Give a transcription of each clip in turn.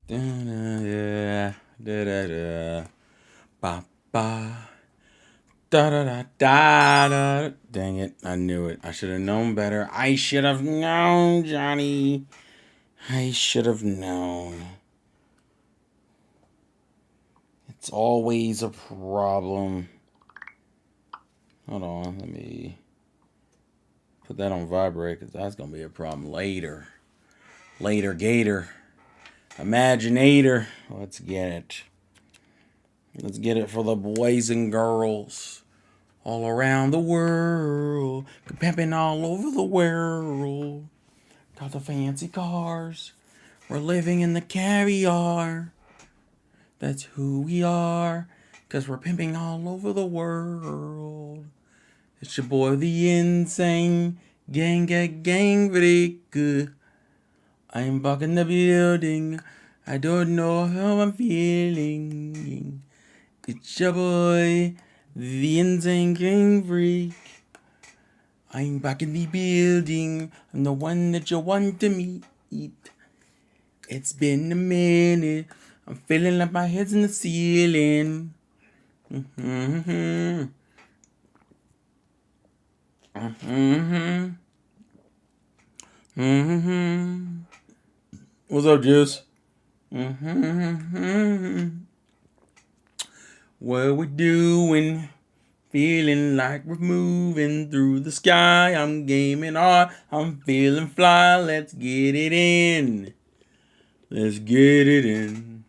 Da da da da ba ba da da da da da. Dang it! I knew it. I should have known better. I should have known, Johnny. I should have known. It's always a problem. Hold on, let me put that on vibrate because that's gonna be a problem later. Later, Gator. Imaginator. Let's get it. Let's get it for the boys and girls all around the world. Pimping all over the world. Got the fancy cars. We're living in the caviar. That's who we are. Cause we're pimping all over the world. It's your boy the insane gang freak. I'm back in the building. I don't know how I'm feeling. It's your boy, the insane gang freak. I'm back in the building. I'm the one that you want to meet. It's been a minute. I'm feeling like my head's in the ceiling. Mm-hmm. Mm-hmm. Mm-hmm. What's up, Juice? Mm-hmm. What we doing? Feeling like we're moving through the sky. I'm gaming on. I'm feeling fly. Let's get it in. Let's get it in.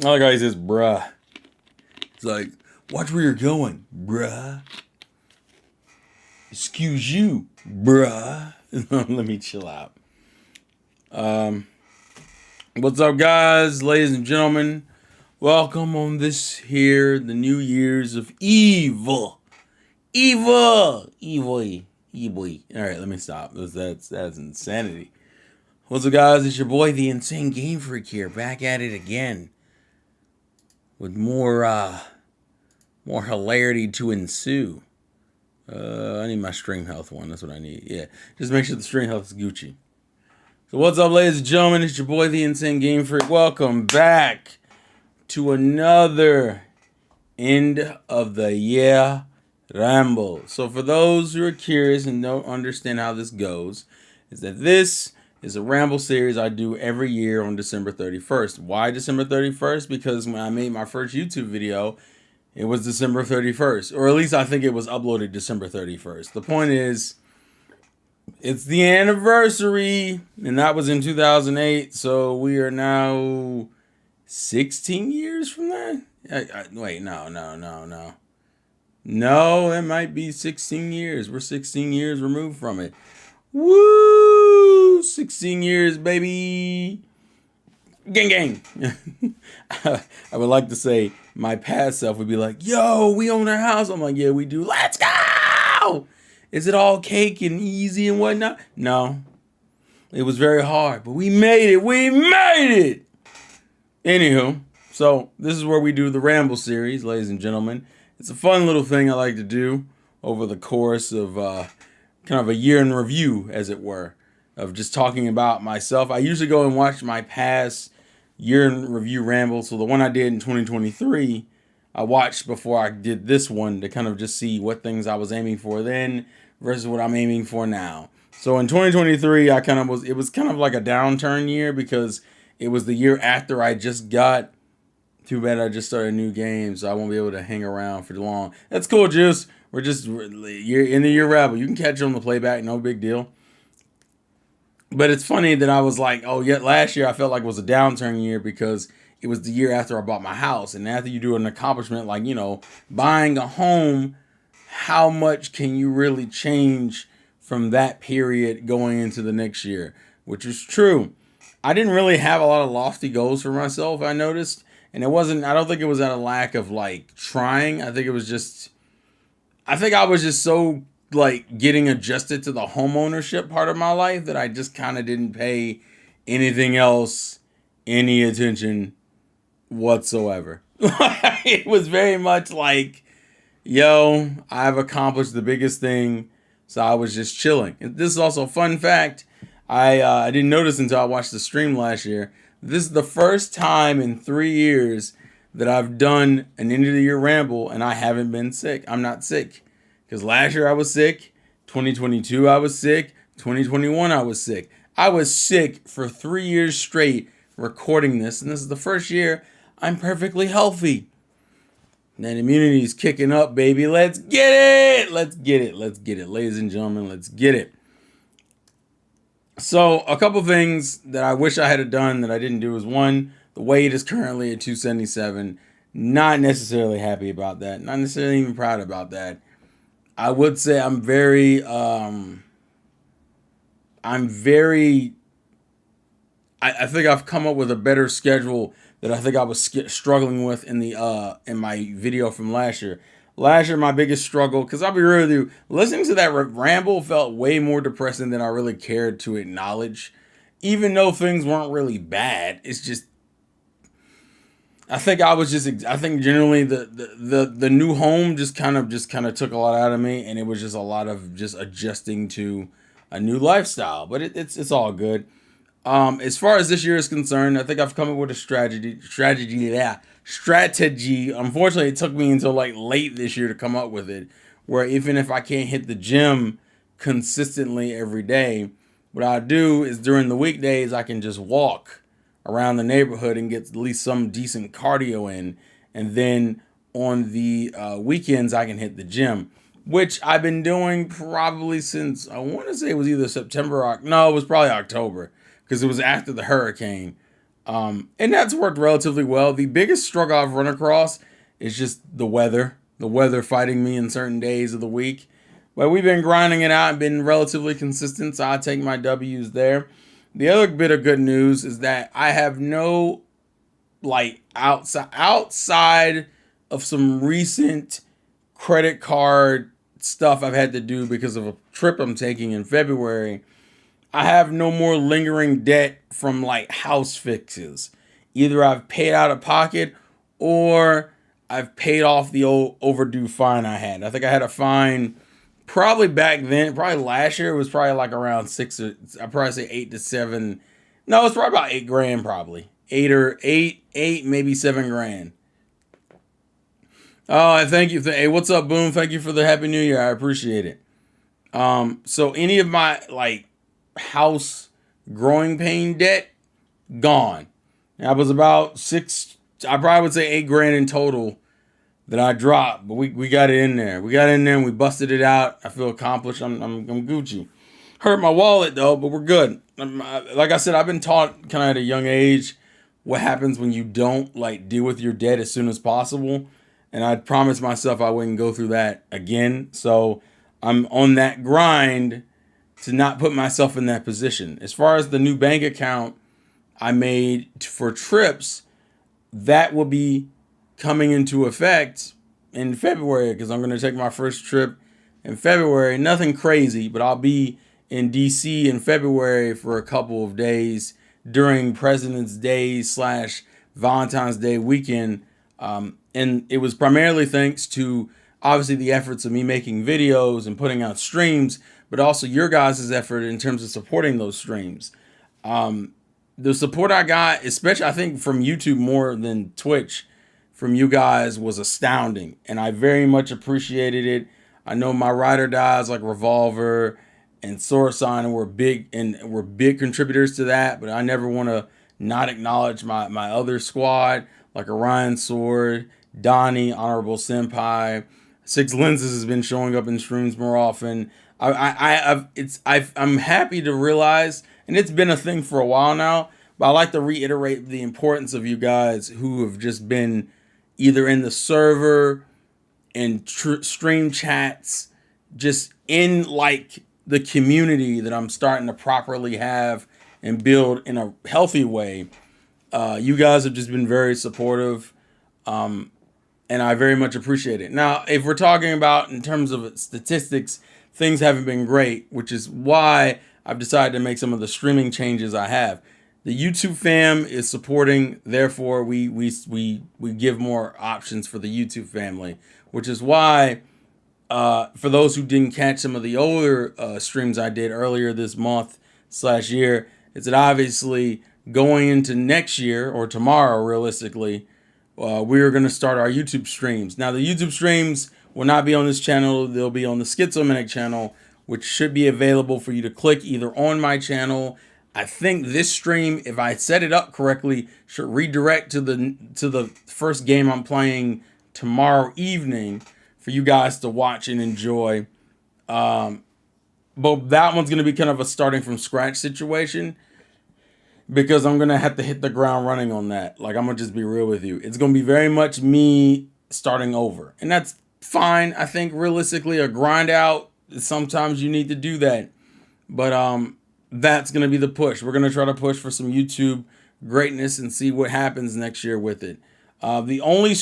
I like how he says, bruh. It's like, watch where you're going, bruh. Excuse you, bruh. Let me chill out. What's up, guys, ladies and gentlemen? Welcome on this here, the New Year's of evil. Evil. All right, let me stop. That's insanity. What's up, guys? It's your boy, the Insane Game Freak here, back at it again with more hilarity to ensue. I need my string health one. That's what I need. Yeah, just make sure the string health is Gucci. So what's up, ladies and gentlemen? It's your boy, the Insane Game Freak. Welcome back to another end of the year ramble. So for those who are curious and don't understand how this goes, is that this is a ramble series I do every year on December 31st. Why December 31st? Because when I made my first YouTube video, it was December 31st. Or at least I think it was uploaded December 31st. The point is, it's the anniversary, and that was in 2008, so we are now 16 years from that? Wait, no. No, it might be 16 years. We're 16 years removed from it. Woo! 16 years, baby! Gang. I would like to say my past self would be like, yo, we own our house. I'm like, yeah, we do. Let's go! Is it all cake and easy and whatnot? No. It was very hard, but we made it. Anywho, so this is where we do the Ramble series, ladies and gentlemen. It's a fun little thing I like to do over the course of kind of a year in review, as it were, of just talking about myself. I usually go and watch my past year in review ramble. So the one I did in 2023, I watched before I did this one to kind of just see what things I was aiming for then versus what I'm aiming for now. So in 2023, it was kind of like a downturn year because it was the year after I just got. Too bad I just started a new game, so I won't be able to hang around for long. That's cool, Juice. You're in the year rabble. You can catch it on the playback, no big deal. But it's funny that I was like, oh, yeah, last year I felt like it was a downturn year because it was the year after I bought my house. And after you do an accomplishment like, buying a home, how much can you really change from that period going into the next year? Which is true. I didn't really have a lot of lofty goals for myself, I noticed. And I don't think it was out of lack of like trying. I think I was just so like getting adjusted to the homeownership part of my life that I just kind of didn't pay anything else any attention whatsoever. It was very much like, yo, I've accomplished the biggest thing. So I was just chilling. And this is also a fun fact. I didn't notice until I watched the stream last year. This is the first time in 3 years that I've done an end of the year ramble and I haven't been sick. I'm not sick. Because last year I was sick, 2022 I was sick, 2021 I was sick. I was sick for 3 years straight recording this, and this is the first year I'm perfectly healthy. And immunity is kicking up, baby. Let's get it. Let's get it. Let's get it. Ladies and gentlemen, let's get it. So a couple things that I wish I had done that I didn't do is one, the weight is currently at 277. Not necessarily happy about that. Not necessarily even proud about that. I would say I'm very I think I've come up with a better schedule that I think I was struggling with in my video from last year. Last year, my biggest struggle, because I'll be real with you, listening to that ramble felt way more depressing than I really cared to acknowledge. Even though things weren't really bad, it's just I think generally the new home just kind of took a lot out of me, and it was just a lot of just adjusting to a new lifestyle. But it's all good. As far as this year is concerned, I think I've come up with a strategy. Unfortunately, it took me until like late this year to come up with it, where even if I can't hit the gym consistently every day, what I do is during the weekdays, I can just walk around the neighborhood and get at least some decent cardio in. And then on the weekends, I can hit the gym, which I've been doing probably since, I want to say it was either September or, no, it was probably October, because it was after the hurricane. And that's worked relatively well. The biggest struggle I've run across is just the weather fighting me in certain days of the week. But we've been grinding it out and been relatively consistent, so I take my W's there. The other bit of good news is that I have no, like, outside of some recent credit card stuff I've had to do because of a trip I'm taking in February, I have no more lingering debt from like house fixes. Either I've paid out of pocket or I've paid off the old overdue fine I had. I think I had a fine probably back then, probably last year. It was probably like around I'd probably say 8 to 7. No, it's probably about $8,000 probably. Eight, maybe $7,000. Oh, thank you. Hey, what's up, Boom? Thank you for the Happy New Year. I appreciate it. So any of my like house growing pain debt gone. I was about I probably would say $8,000 in total that I dropped, but we got it in there. We got it in there and we busted it out. I feel accomplished. I'm Gucci. Hurt my wallet though, but we're good. Like I said, I've been taught kind of at a young age what happens when you don't like deal with your debt as soon as possible. And I promised myself I wouldn't go through that again. So I'm on that grind to not put myself in that position. As far as the new bank account I made for trips, that will be coming into effect in February because I'm going to take my first trip in February. Nothing crazy, but I'll be in DC in February for a couple of days during President's Day / Valentine's Day weekend. And it was primarily thanks to obviously the efforts of me making videos and putting out streams, but also your guys' effort in terms of supporting those streams. The support I got, especially I think from YouTube more than Twitch, from you guys was astounding. And I very much appreciated it. I know my ride or dies like Revolver and Soursign were big contributors to that, but I never want to not acknowledge my other squad like Orion Sword, Donnie, Honorable Senpai. Six Lenses has been showing up in streams more often. I'm happy to realize, and it's been a thing for a while now, but I like to reiterate the importance of you guys who have just been either in the server and stream chats, just in like the community that I'm starting to properly have and build in a healthy way. You guys have just been very supportive, and I very much appreciate it. Now, if we're talking about in terms of statistics, things haven't been great, which is why I've decided to make some of the streaming changes I have. The YouTube fam is supporting, therefore we give more options for the YouTube family, which is why for those who didn't catch some of the older streams I did earlier this month, year is that obviously going into next year or tomorrow, realistically, we're going to start our YouTube streams. Now, the YouTube streams will not be on this channel. They'll be on the Schizomanic channel, which should be available for you to click either on my channel. I think this stream, if I set it up correctly, should redirect to the first game I'm playing tomorrow evening for you guys to watch and enjoy. But that one's going to be kind of a starting from scratch situation, because I'm going to have to hit the ground running on that. Like, I'm going to just be real with you. It's going to be very much me starting over. And that's fine. I think realistically a grind out, sometimes you need to do that. But that's going to be the push. We're going to try to push for some YouTube greatness and see what happens next year with it. The only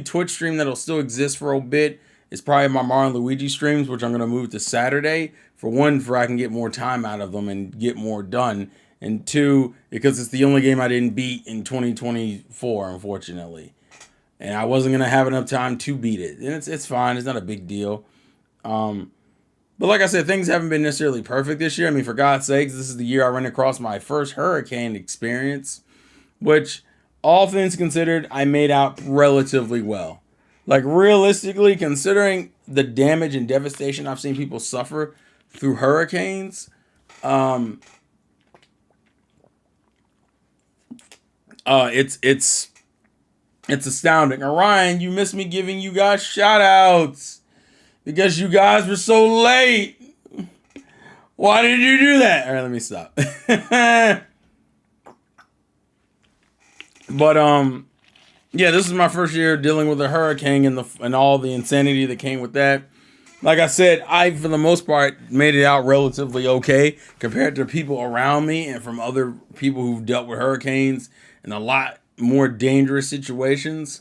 Twitch stream that'll still exist for a bit is probably my Mario and Luigi streams, which I'm going to move to Saturday. For one, I can get more time out of them and get more done. And two, because it's the only game I didn't beat in 2024, unfortunately. And I wasn't going to have enough time to beat it. And it's fine. It's not a big deal. But like I said, things haven't been necessarily perfect this year. I mean, for God's sakes, this is the year I ran across my first hurricane experience, which, all things considered, I made out relatively well. Like, realistically, considering the damage and devastation I've seen people suffer through hurricanes, it's astounding. Orion, you missed me giving you guys shout outs because you guys were so late. Why did you do that? All right, let me stop. But yeah, this is my first year dealing with a hurricane and all the insanity that came with that. Like I said, I, for the most part, made it out relatively okay compared to people around me and from other people who've dealt with hurricanes and a lot more dangerous situations.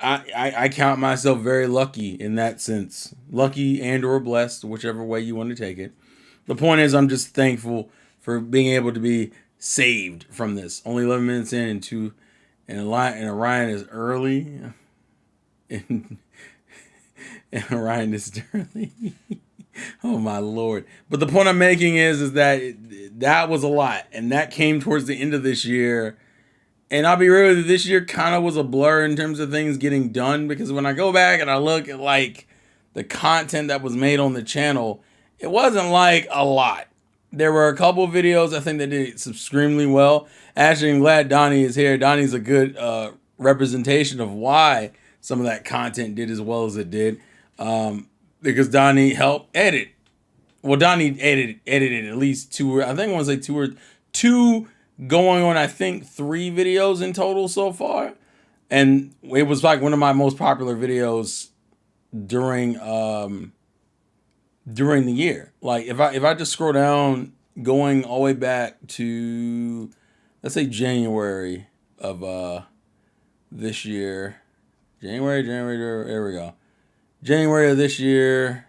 I count myself very lucky in that sense. Lucky and or blessed, whichever way you want to take it. The point is, I'm just thankful for being able to be saved from this. Only 11 minutes in and Orion is early. And Orion is early. Oh my Lord. But the point I'm making is that that was a lot. And that came towards the end of this year. And I'll be real with you, this year kind of was a blur in terms of things getting done, because when I go back and I look at like the content that was made on the channel, it wasn't like a lot. There were a couple of videos I think that did extremely well. Actually, I'm glad Donnie is here. Donnie's a good representation of why some of that content did as well as it did, because Donnie helped edit. Well, Donnie edited at least two. I think I want to say two going on, I think 3 videos in total so far. And it was like one of my most popular videos during the year. Like if I just scroll down, going all the way back to, let's say, January of this year. January, there we go. January of this year.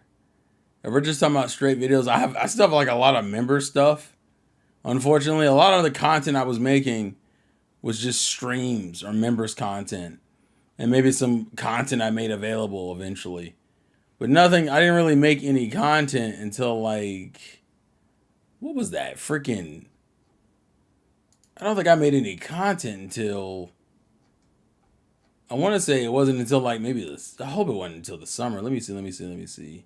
If we're just talking about straight videos, I still have like a lot of member stuff. Unfortunately, a lot of the content I was making was just streams or members content, and maybe some content I made available eventually. But nothing, I didn't really make any content until like, what was that? Freaking, I don't think I made any content until, I want to say it wasn't until like maybe this, I hope it wasn't until the summer. Let me see.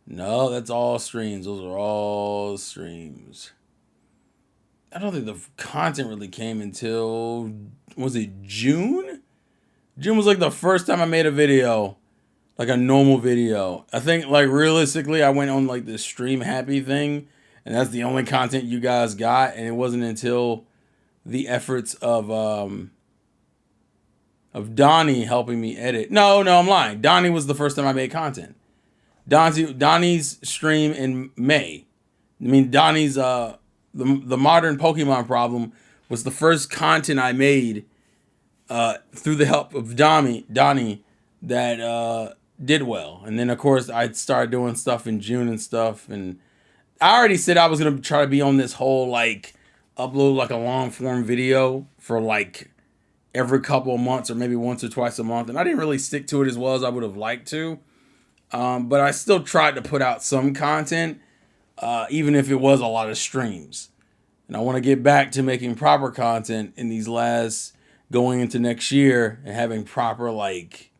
No, that's all streams. Those are all streams. I don't think the content really came until, was it June? June was like the first time I made a video, like a normal video. I think like realistically, I went on like this stream happy thing, and that's the only content you guys got. And it wasn't until the efforts of Donnie helping me edit. No, I'm lying. Donnie was the first time I made content. Donnie's stream in May. I mean, Donnie's the modern Pokemon problem was the first content I made through the help of Donnie that did well. And then of course I started doing stuff in June and stuff, and I already said I was gonna try to be on this whole like upload like a long form video for like every couple of months or maybe once or twice a month, and I didn't really stick to it as well as I would have liked to. But I still tried to put out some content. even if it was a lot of streams. And I want to get back to making proper content in these last going into next year and having proper like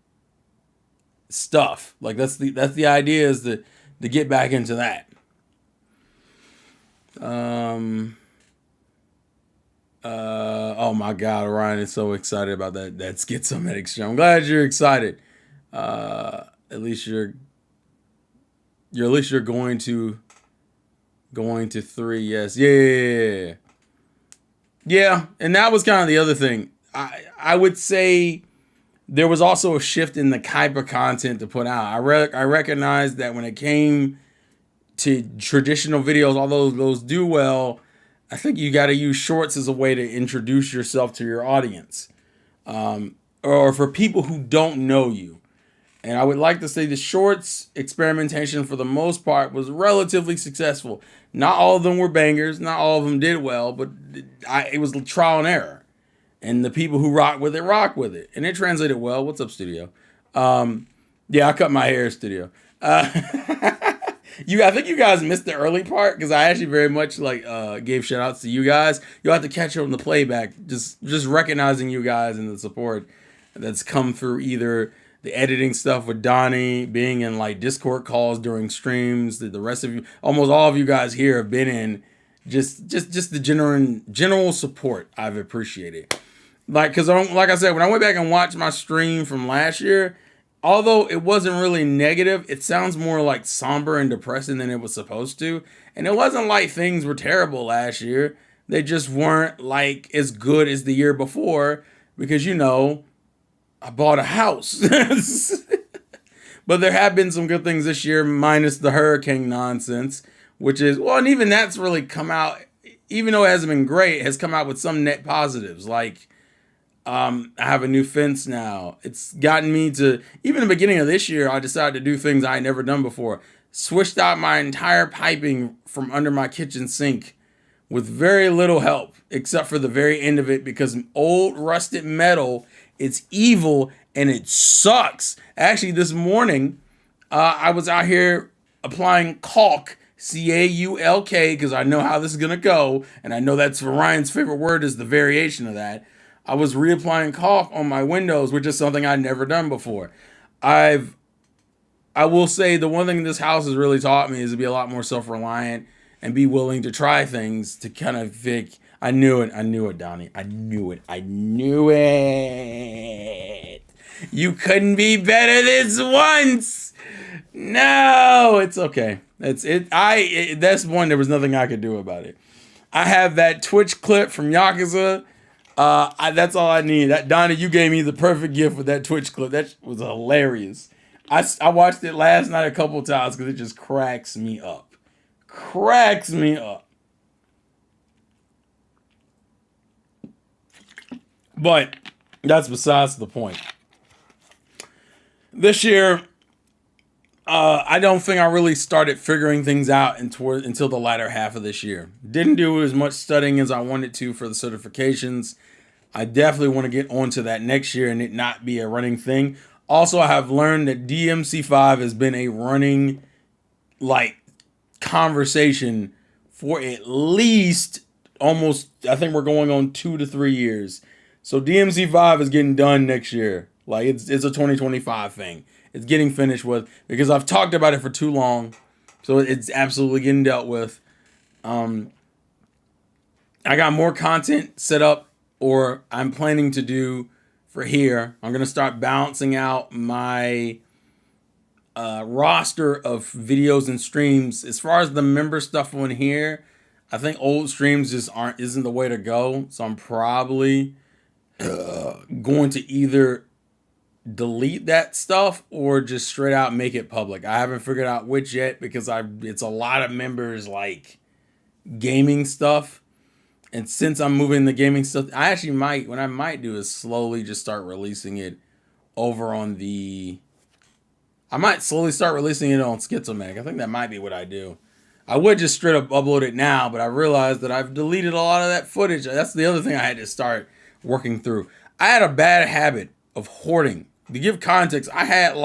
stuff. Like that's the idea, is to get back into that. Oh my God, Ryan is so excited about that schizomatic show. I'm glad you're excited. At least you're going to 3. Yes. Yeah. And that was kind of the other thing. I would say there was also a shift in the type of content to put out. I recognized that when it came to traditional videos, although those do well, I think you got to use shorts as a way to introduce yourself to your audience, or for people who don't know you. And I would like to say the shorts experimentation, for the most part, was relatively successful. Not all of them were bangers. Not all of them did well, but it was trial and error. And the people who rock with it. And it translated well. What's up, studio? Yeah, I cut my hair, studio. I think you guys missed the early part, because I actually very much gave shout outs to you guys. You'll have to catch it on the playback. Just recognizing you guys and the support that's come through, either the editing stuff with Donnie, being in like Discord calls during streams. The rest of you, almost all of you guys here, have been in. Just the general support I've appreciated. Because like I said, when I went back and watched my stream from last year, although it wasn't really negative, it sounds more like somber and depressing than it was supposed to. And it wasn't like things were terrible last year. They just weren't like as good as the year before, because, I bought a house. But there have been some good things this year, minus the hurricane nonsense, which is, well, and even that's really come out, even though it hasn't been great, it has come out with some net positives. Like, I have a new fence now. It's gotten me to, even in the beginning of this year, I decided to do things I had never done before. Switched out my entire piping from under my kitchen sink with very little help, except for the very end of it, because old rusted metal, it's evil and it sucks. Actually, this morning, I was out here applying caulk, Caulk, because I know how this is going to go. And I know that's Ryan's favorite word, is the variation of that. I was reapplying caulk on my windows, which is something I'd never done before. I will say the one thing this house has really taught me is to be a lot more self-reliant and be willing to try things to kind of think. I knew it, Donnie. I knew it. You couldn't be better this once. No, it's okay. That's one, there was nothing I could do about it. I have that Twitch clip from Yakuza. That's all I need. Donnie, you gave me the perfect gift with that Twitch clip. That was hilarious. I watched it last night a couple times because it just cracks me up. But that's besides the point. This year, I don't think I really started figuring things out until the latter half of this year. Didn't do as much studying as I wanted to for the certifications. I definitely want to get onto that next year and it not be a running thing. Also, I have learned that DMC5 has been a running conversation for at least almost, I think we're going on 2 to 3 years. So DMC5 is getting done next year. It's a 2025 thing. It's getting finished with, because I've talked about it for too long. So it's absolutely getting dealt with. I got more content set up, or I'm planning to do for here. I'm going to start balancing out my roster of videos and streams. As far as the member stuff on here, I think old streams just isn't the way to go. So I'm probably going to either delete that stuff or just straight out make it public. I haven't figured out which yet, because it's a lot of members gaming stuff. And since I'm moving the gaming stuff, I actually might do is slowly just start releasing it over on I might slowly start releasing it on Schizomatic. I think that might be what I do. I would just straight up upload it now, but I realized that I've deleted a lot of that footage. That's the other thing I had to start working through. I had a bad habit of hoarding. To give context, I had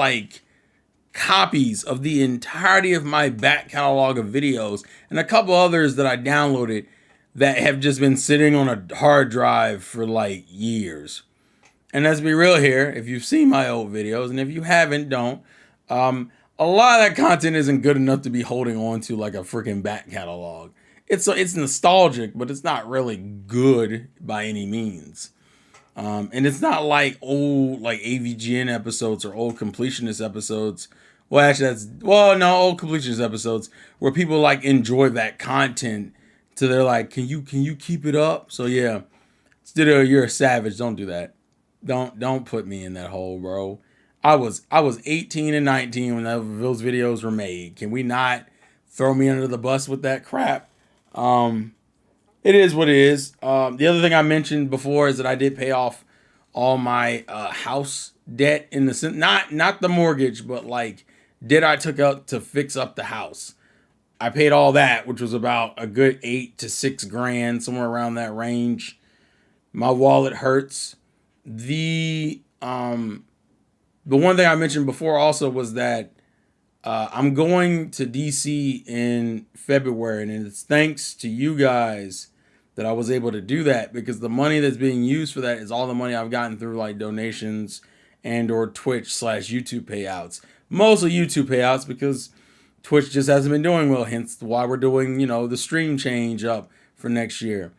copies of the entirety of my back catalog of videos and a couple others that I downloaded that have just been sitting on a hard drive for like years. And let's be real here, if you've seen my old videos, and if you haven't, don't. A lot of that content isn't good enough to be holding on to like a freaking back catalog. It's nostalgic, but it's not really good by any means. And it's not like old like AVGN episodes or old completionist episodes. Well, actually, old completionist episodes where people like enjoy that content to they're like, can you keep it up? So yeah, still you're a savage. Don't do that. Don't put me in that hole, bro. I was 18 and 19 when those videos were made. Can we not throw me under the bus with that crap? It is what it is. The other thing I mentioned before is that I did pay off all my house debt in the sense, not the mortgage, but like debt I took out to fix up the house. I paid all that, which was about a good $8 to $6 grand, somewhere around that range. My wallet hurts. The one thing I mentioned before also was that I'm going to DC in February, and it's thanks to you guys that I was able to do that, because the money that's being used for that is all the money I've gotten through like donations and or Twitch/YouTube payouts. Mostly YouTube payouts because Twitch just hasn't been doing well, hence why we're doing, the stream change up for next year.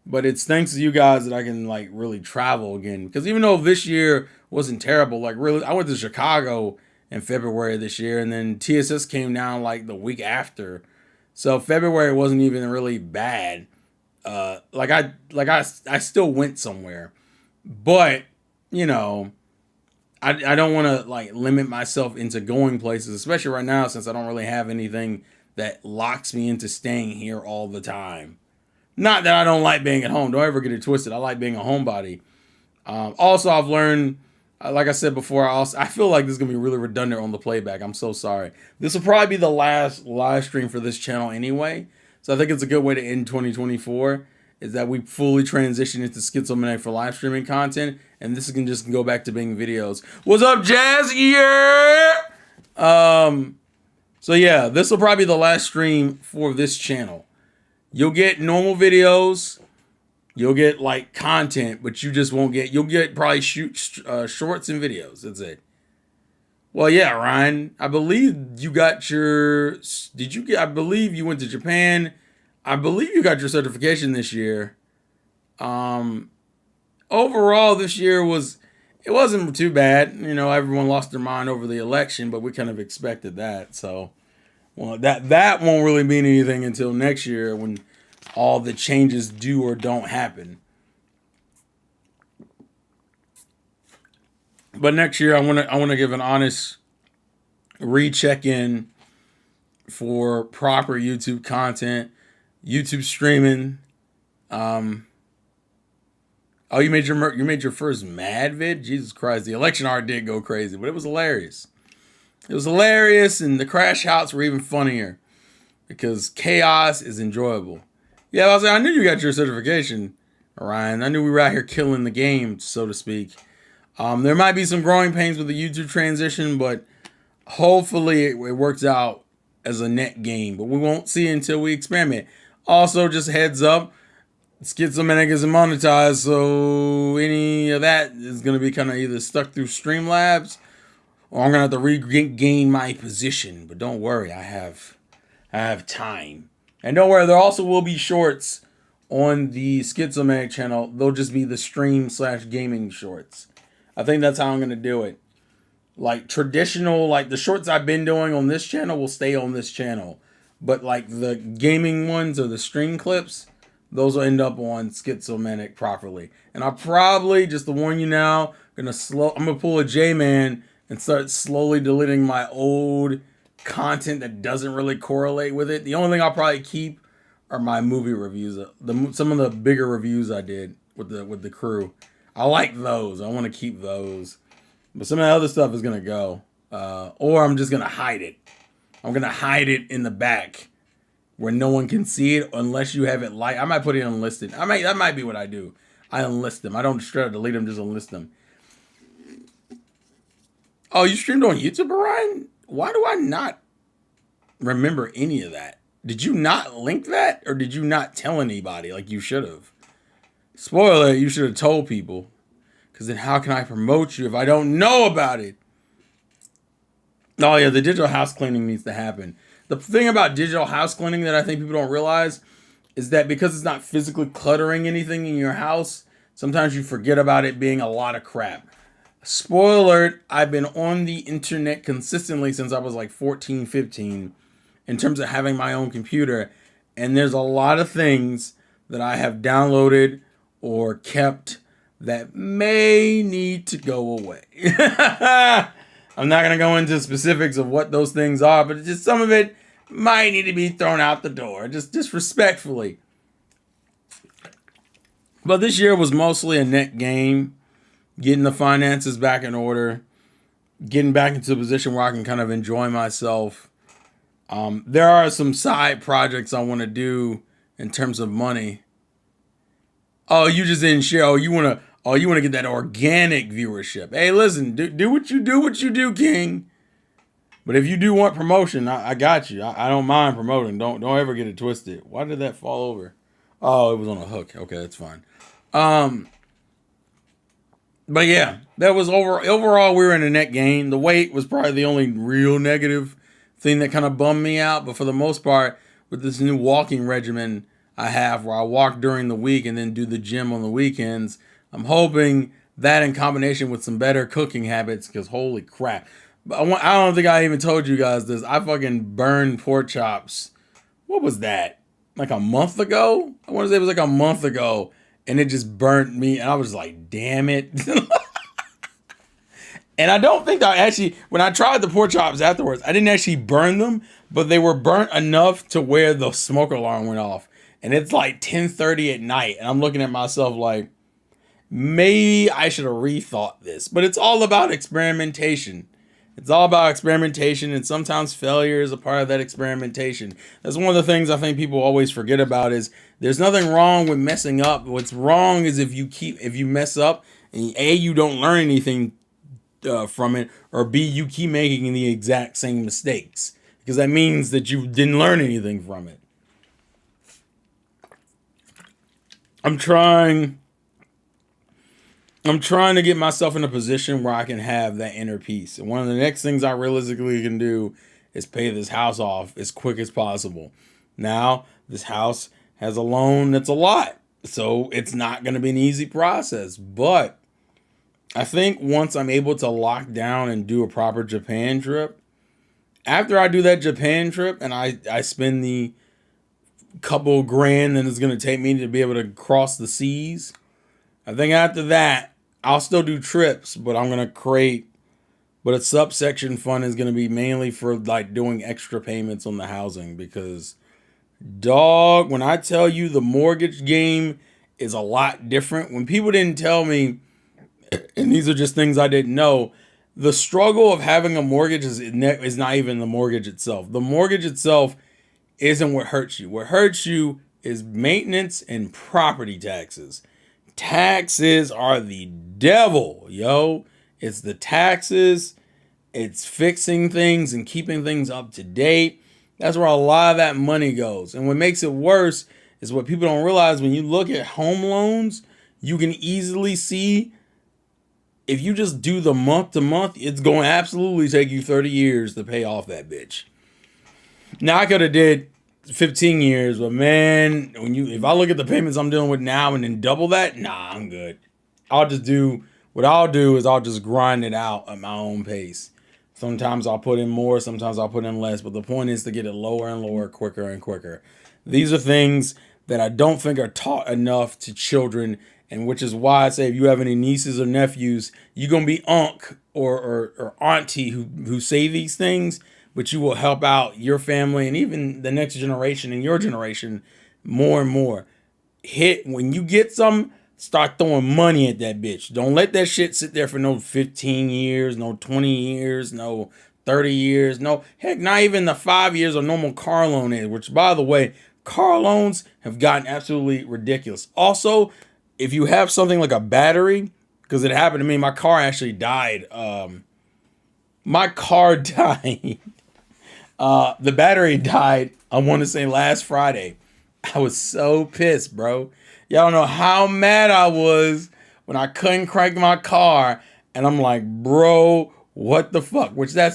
But it's thanks to you guys that I can like really travel again. Because even though this year wasn't terrible, like really, I went to Chicago in February this year, and then TSS came down like the week after. So February wasn't even really bad. I still went somewhere, but I don't want to like limit myself into going places, especially right now since I don't really have anything that locks me into staying here all the time. Not that I don't like being at home. Don't ever get it twisted. I like being a homebody. Also, I've learned, like I said before, I feel like this is going to be really redundant on the playback. I'm so sorry. This will probably be the last live stream for this channel anyway. So I think it's a good way to end 2024, is that we fully transition into Schizomaniac for live streaming content. And this can just go back to being videos. What's up, Jazz? Yeah! So yeah, this will probably be the last stream for this channel. You'll get normal videos. You'll get like content, but you just won't get, you'll get probably shorts and videos. That's it. Well, yeah, Ryan, I believe you got your, I believe you went to Japan. I believe you got your certification this year. Overall, this year it wasn't too bad. Everyone lost their mind over the election, but we kind of expected that. So, well, that won't really mean anything until next year when all the changes do or don't happen. But next year, I want to give an honest recheck in for proper YouTube content, YouTube streaming. Oh, you made your first mad vid? Jesus Christ, the election art did go crazy, but it was hilarious. It was hilarious, and the crash outs were even funnier because chaos is enjoyable. Yeah, I knew you got your certification, Ryan. I knew we were out here killing the game, so to speak. There might be some growing pains with the YouTube transition, but hopefully it works out as a net gain. But we won't see until we experiment. Also, just heads up, Schizomaniac isn't monetized, so any of that is going to be kind of either stuck through Streamlabs, or I'm going to have to regain my position. But don't worry, I have time. And don't worry, there also will be shorts on the Schizomaniac channel. They'll just be the stream/gaming shorts. I think that's how I'm going to do it. Like traditional, like the shorts I've been doing on this channel will stay on this channel. But like the gaming ones or the stream clips, those will end up on Schizomaniac properly. And I'll probably, just to warn you now, I'm going to pull a J-Man and start slowly deleting my old content that doesn't really correlate with it. The only thing I'll probably keep are my movie reviews. Some of the bigger reviews I did with the crew. I like those. I want to keep those. But some of the other stuff is going to go. Or I'm just going to hide it. I'm going to hide it in the back where no one can see it unless you have it light. I might put it unlisted. That might be what I do. I unlist them. I don't straight up delete them, just unlist them. Oh, you streamed on YouTube, Orion? Why do I not remember any of that? Did you not link that, or did you not tell anybody like you should have? Spoiler, you should have told people. Because then how can I promote you if I don't know about it? Oh, yeah, the digital house cleaning needs to happen. The thing about digital house cleaning that I think people don't realize is that because it's not physically cluttering anything in your house, sometimes you forget about it being a lot of crap. Spoiler alert, I've been on the internet consistently since I was like 14, 15 in terms of having my own computer. And there's a lot of things that I have downloaded or kept that may need to go away. I'm not going to go into specifics of what those things are, but just some of it might need to be thrown out the door, just respectfully. But this year was mostly a net gain, getting the finances back in order, getting back into a position where I can kind of enjoy myself. There are some side projects I want to do in terms of money. Oh, you just didn't share. Oh, you want to get that organic viewership. Hey, listen, do what you do, King. But if you do want promotion, I got you. I don't mind promoting. Don't ever get it twisted. Why did that fall over? Oh, it was on a hook. Okay, that's fine. But yeah, that was overall we were in a net gain. The weight was probably the only real negative thing that kind of bummed me out. But for the most part, with this new walking regimen I have where I walk during the week and then do the gym on the weekends, I'm hoping that in combination with some better cooking habits, because holy crap. I don't think I even told you guys this. I fucking burned pork chops. What was that? Like a month ago? I want to say it was like a month ago. And it just burnt me. And I was like, damn it. And I don't think I actually, when I tried the pork chops afterwards, I didn't actually burn them. But they were burnt enough to where the smoke alarm went off. And it's like 10:30 at night. And I'm looking at myself like, maybe I should have rethought this. But it's all about experimentation. It's all about experimentation, and sometimes failure is a part of that experimentation. That's one of the things I think people always forget about is there's nothing wrong with messing up. What's wrong is if you mess up and A, you don't learn anything from it, or B, you keep making the exact same mistakes, because that means that you didn't learn anything from it. I'm trying to get myself in a position where I can have that inner peace. And one of the next things I realistically can do is pay this house off as quick as possible. Now, this house has a loan that's a lot, so it's not going to be an easy process. But I think once I'm able to lock down and do a proper Japan trip, after I do that Japan trip and I spend the couple grand that it's going to take me to be able to cross the seas, I think after that, I'll still do trips, but I'm going to create, but a subsection fund is going to be mainly for like doing extra payments on the housing, because dog, when I tell you the mortgage game is a lot different, when people didn't tell me, and these are just things I didn't know, the struggle of having a mortgage is not even the mortgage itself. The mortgage itself isn't what hurts you. What hurts you is maintenance and property taxes. Taxes are the devil, yo. It's the taxes. It's fixing things and keeping things up to date. That's where a lot of that money goes. And what makes it worse is what people don't realize. When you look at home loans, you can easily see if you just do the month to month, it's going to absolutely take you 30 years to pay off that bitch. Now, I could have did 15 years, but man, if I look at the payments I'm dealing with now and then double that, nah, I'm good. I'll just grind it out at my own pace. Sometimes I'll put in more, sometimes I'll put in less, but the point is to get it lower and lower, quicker and quicker. These are things that I don't think are taught enough to children, and which is why I say if you have any nieces or nephews, you're going to be unc or auntie who say these things, but you will help out your family and even the next generation and your generation more and more. When you get some, start throwing money at that bitch. Don't let that shit sit there for no 15 years, no 20 years, no 30 years, no, heck, not even the 5 years a normal car loan is, which, by the way, car loans have gotten absolutely ridiculous. Also, if you have something like a battery, because it happened to me, my car actually died My car died. The battery died, I want to say last Friday. I was so pissed, bro. Y'all don't know how mad I was when I couldn't crank my car. And I'm like, bro, what the fuck? Which that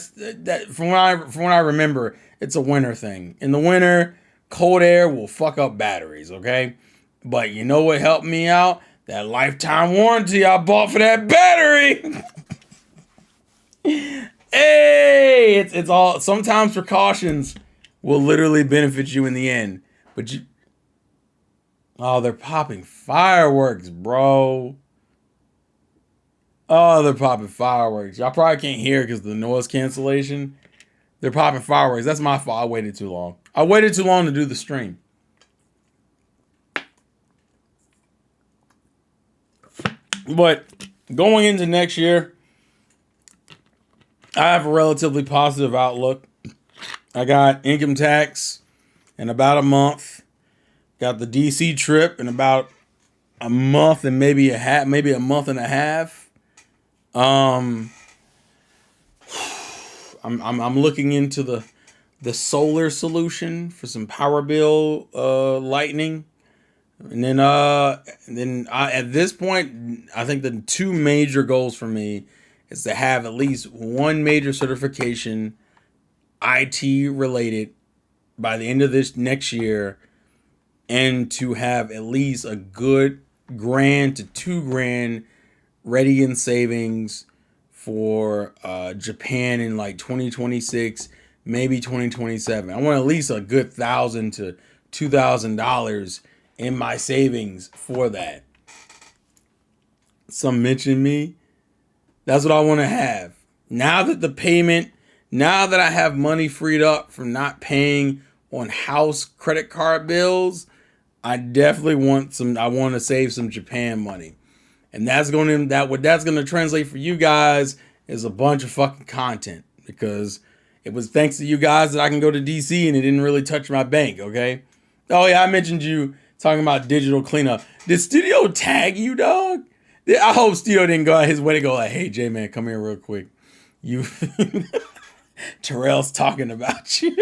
from what I remember, it's a winter thing. In the winter, cold air will fuck up batteries, okay? But you know what helped me out? That lifetime warranty I bought for that battery. Hey, it's all, sometimes precautions will literally benefit you in the end. But you, oh, they're popping fireworks, bro. Oh, they're popping fireworks. Y'all probably can't hear because of the noise cancellation. They're popping fireworks. That's my fault. I waited too long. I waited too long to do the stream. But going into next year, I have a relatively positive outlook. I got income tax in about a month. Got the DC trip in about a month and maybe a month and a half. I'm looking into the solar solution for some power bill lightning. And then at this point, I think the two major goals for me is to have at least one major certification, IT related, by the end of this next year, and to have at least a good grand to $2,000 ready in savings for Japan in like 2026, maybe 2027. I want at least a good $1,000 to $2,000 in my savings for that. Some mention me. That's what I want to have. Now that I have money freed up from not paying on house credit card bills, I definitely want to save some Japan money. And what that's going to translate for you guys is a bunch of fucking content, because it was thanks to you guys that I can go to DC and it didn't really touch my bank, okay? Oh yeah, I mentioned you talking about digital cleanup. Did Studio tag you, dog? I hope Studio didn't go out his way to go like, hey, J-Man, come here real quick. You, Terrell's talking about you.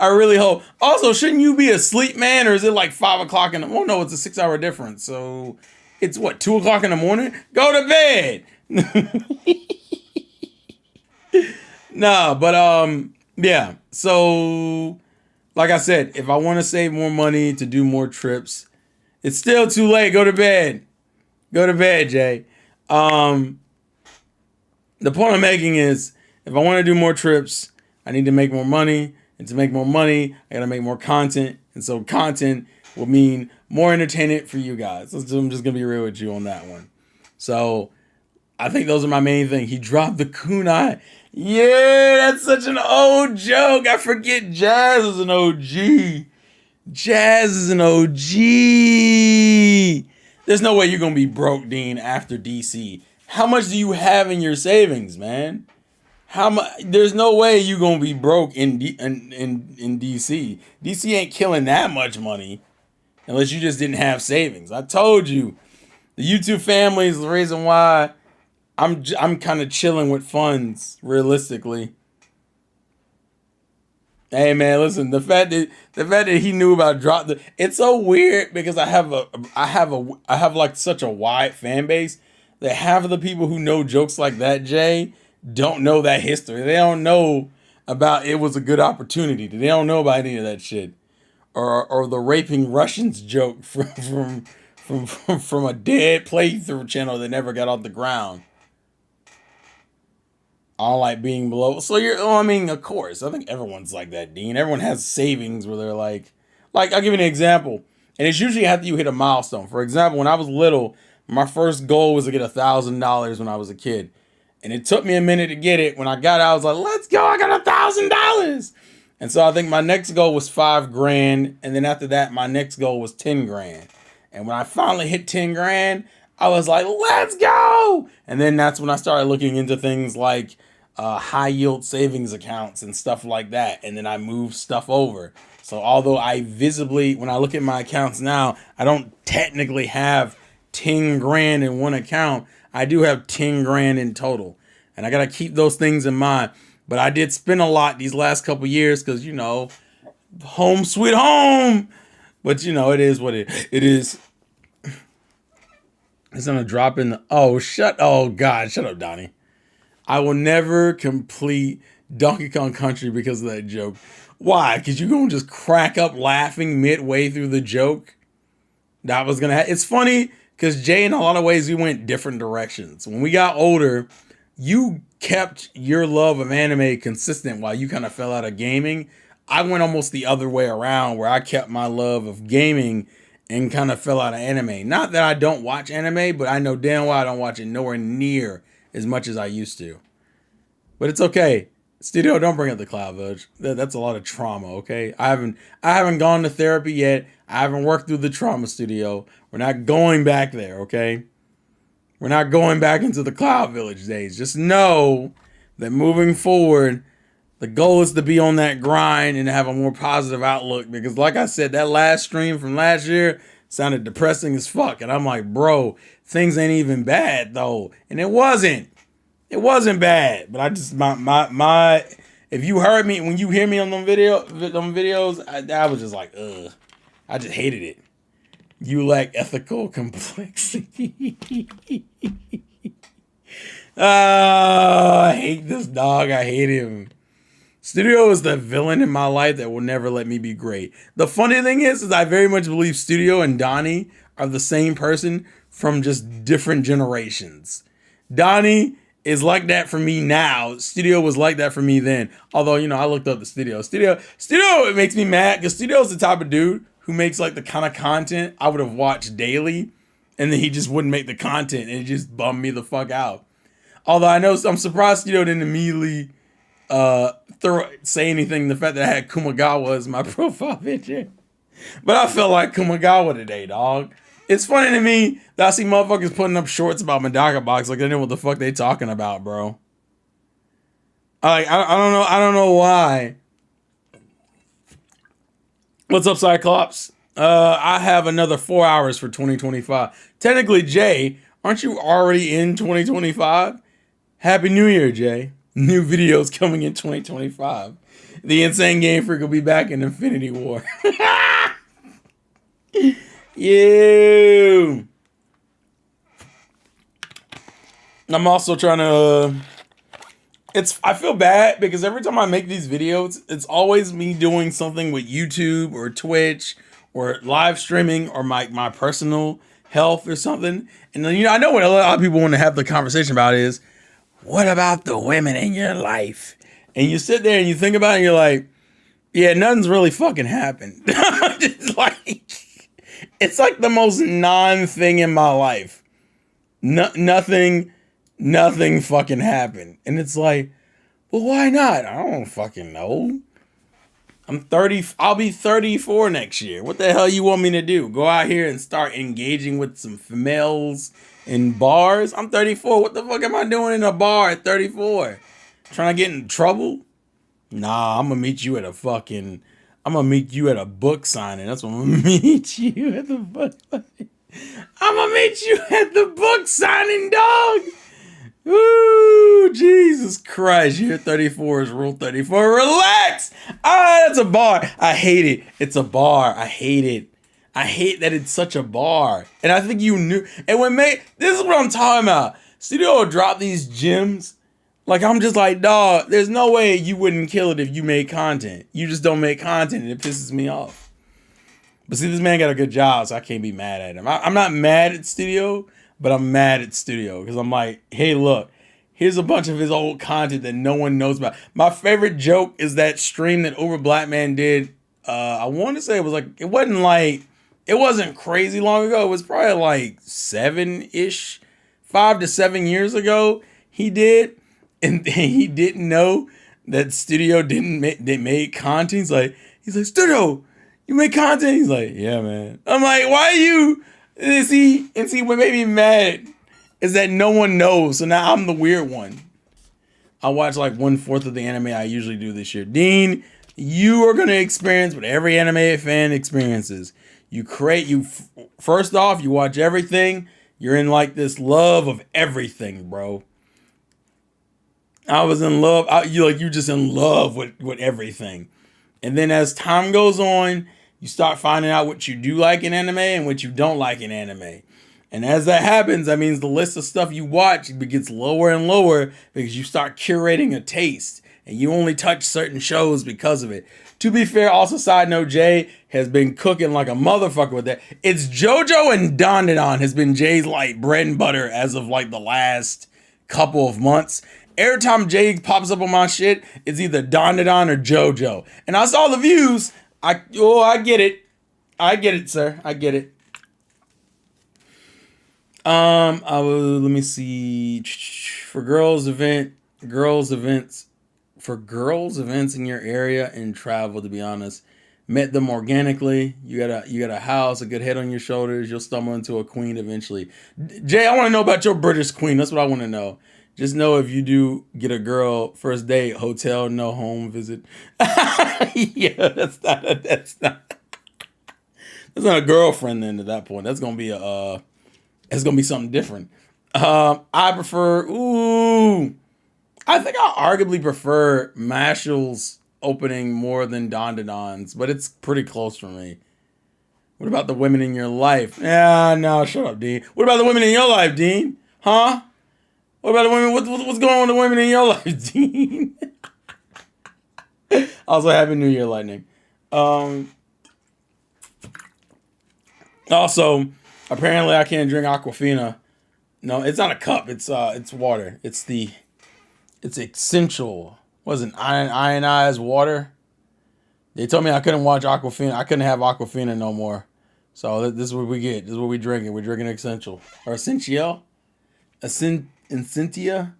I really hope. Also, shouldn't you be asleep, man? Or is it like 5 o'clock in the morning? Oh, no, it's a 6-hour difference. So it's what, 2 o'clock in the morning? Go to bed. Nah, but yeah. So like I said, if I want to save more money to do more trips, it's still too late. Go to bed. Go to bed, Jay. The point I'm making is, if I want to do more trips, I need to make more money. And to make more money, I got to make more content. And so content will mean more entertainment for you guys. So I'm just going to be real with you on that one. So I think those are my main thing. He dropped the kunai. Yeah, that's such an old joke. I forget Jazz is an OG. Jazz is an OG. There's no way you're going to be broke, Dean, after DC. How much do you have in your savings, man? How much? There's no way you're going to be broke in DC. DC ain't killing that much money unless you just didn't have savings. I told you. The YouTube family is the reason why I'm kind of chilling with funds, realistically. Hey man, listen, the fact that he knew about it's so weird, because I have like such a wide fan base that half of the people who know jokes like that, Jay, don't know that history. They don't know about it was a good opportunity. They don't know about any of that shit. Or the raping Russians joke from a dead playthrough channel that never got off the ground. I don't like being below. So I mean, of course, I think everyone's like that, Dean. Everyone has savings where they're like I'll give you an example. And it's usually after you hit a milestone. For example, when I was little, my first goal was to get $1,000 when I was a kid. And it took me a minute to get it. When I got it, I was like, let's go, I got $1,000. And so I think my next goal was $5,000. And then after that, my next goal was $10,000. And when I finally hit $10,000, I was like, let's go. And then that's when I started looking into things like high yield savings accounts and stuff like that. And then I moved stuff over. So although when I look at my accounts now, I don't technically have $10,000 in one account. I do have $10,000 in total. And I got to keep those things in mind. But I did spend a lot these last couple years because, you know, home sweet home. But, you know, it is what it is. It's going to drop in the... Oh, God. Shut up, Donnie. I will never complete Donkey Kong Country because of that joke. Why? Because you're going to just crack up laughing midway through the joke? That was going to happen. It's funny because Jay, in a lot of ways, we went different directions. When we got older, you kept your love of anime consistent while you kind of fell out of gaming. I went almost the other way around where I kept my love of gaming and kind of fell out of anime. Not that I don't watch anime, but I know damn well I don't watch it nowhere near as much as I used to. But it's okay. Studio, don't bring up the Cloud Village. That's a lot of trauma, okay? I haven't gone to therapy yet. I haven't worked through the trauma studio. We're not going back there, okay? We're not going back into the Cloud Village days. Just know that moving forward, the goal is to be on that grind and have a more positive outlook. Because like I said, that last stream from last year sounded depressing as fuck. And I'm like, bro, things ain't even bad though. And it wasn't. It wasn't bad. But I just, my if you heard me, when you hear me on them videos, I was just like, ugh. I just hated it. You lack ethical complexity. I hate this dog. I hate him. Studio is the villain in my life that will never let me be great. The funny thing is I very much believe Studio and Donnie are the same person from just different generations. Donnie is like that for me now. Studio was like that for me then. Although, you know, I looked up the Studio. Studio, it makes me mad because Studio's the type of dude who makes like the kind of content I would have watched daily, and then he just wouldn't make the content, and it just bummed me the fuck out. Although I'm surprised Studio didn't immediately say anything. The fact that I had Kumagawa as my profile picture, but I felt like Kumagawa today, dog. It's funny to me that I see motherfuckers putting up shorts about Medaka Box like they know what the fuck they talking about, bro. I don't know why. What's up, Cyclops? I have another 4 hours for 2025. Technically, Jay, aren't you already in 2025? Happy New Year, Jay. New videos coming in 2025. The Insane Game Freak will be back in Infinity War. You. I'm also trying to... I feel bad because every time I make these videos, it's always me doing something with YouTube or Twitch or live streaming or my personal health or something. And then, you know, I know what a lot of people want to have the conversation about is, what about the women in your life? And you sit there and you think about it and you're like, yeah, nothing's really fucking happened. It's like the most non-thing in my life. Nothing fucking happened. And it's like, well, why not? I don't fucking know. I'm 30. I'll be 34 next year. What the hell you want me to do? Go out here and start engaging with some females in bars? I'm 34. What the fuck am I doing in a bar at 34? Trying to get in trouble? Nah, I'm gonna meet you at a book signing. That's what I'm gonna meet you at the book signing. I'm gonna meet you at the book signing, dog. Ooh, Jesus Christ. Year 34 is rule 34. Relax. That's a bar. I hate it. It's a bar. I hate it. I hate that it's such a bar. And I think you knew. And this is what I'm talking about. Studio will drop these gems. Like, I'm just like, dog, there's no way you wouldn't kill it if you made content. You just don't make content, and it pisses me off. But see, this man got a good job, so I can't be mad at him. I'm not mad at Studio, but I'm mad at Studio because I'm like, hey, look, here's a bunch of his old content that no one knows about. My favorite joke is that stream that Over Black Man did. I want to say it wasn't crazy long ago. It was probably like 5 to 7 years ago he did. And he didn't know that Studio made content. He's like, Studio, you make content? He's like, yeah, man. I'm like, why are you? And see, what made me mad is that no one knows. So now I'm the weird one. I watch like 1/4 of the anime I usually do this year. Dean, you are going to experience what every anime fan experiences. First off, you watch everything. You're in like this love of everything, bro. I was in love. You just in love with everything. And then as time goes on, you start finding out what you do like in anime and what you don't like in anime. And as that happens, that means the list of stuff you watch gets lower and lower because you start curating a taste and you only touch certain shows because of it. To be fair, also side note, Jay has been cooking like a motherfucker with that. It's JoJo and Dandadan has been Jay's like bread and butter as of like the last couple of months. Every time Jay pops up on my shit, it's either Dandadan or JoJo. And I saw the views. I get it. I get it, sir. I get it. Let me see. For girls events in your area and travel, to be honest. Met them organically. You got a house, a good head on your shoulders. You'll stumble into a queen eventually. Jay, I want to know about your British queen. That's what I want to know. Just know if you do get a girl, first date, hotel, no home visit. Yeah, that's not a girlfriend then at that point. That's gonna be it's gonna be something different. I prefer I think I arguably prefer Mashal's opening more than Dandadan's, but it's pretty close for me. What about the women in your life? Yeah, no, shut up, Dean. What about the women in your life, Dean? Huh? What about the women? What's going on with the women in your life, Dean? Also, Happy New Year, Lightning. Also, apparently I can't drink Aquafina. No, it's not a cup. It's water. It's essential. Wasn't ionized water? They told me I couldn't watch Aquafina. I couldn't have Aquafina no more. So this is what we get. This is what we drinking. We're drinking essential or essential. Essentia.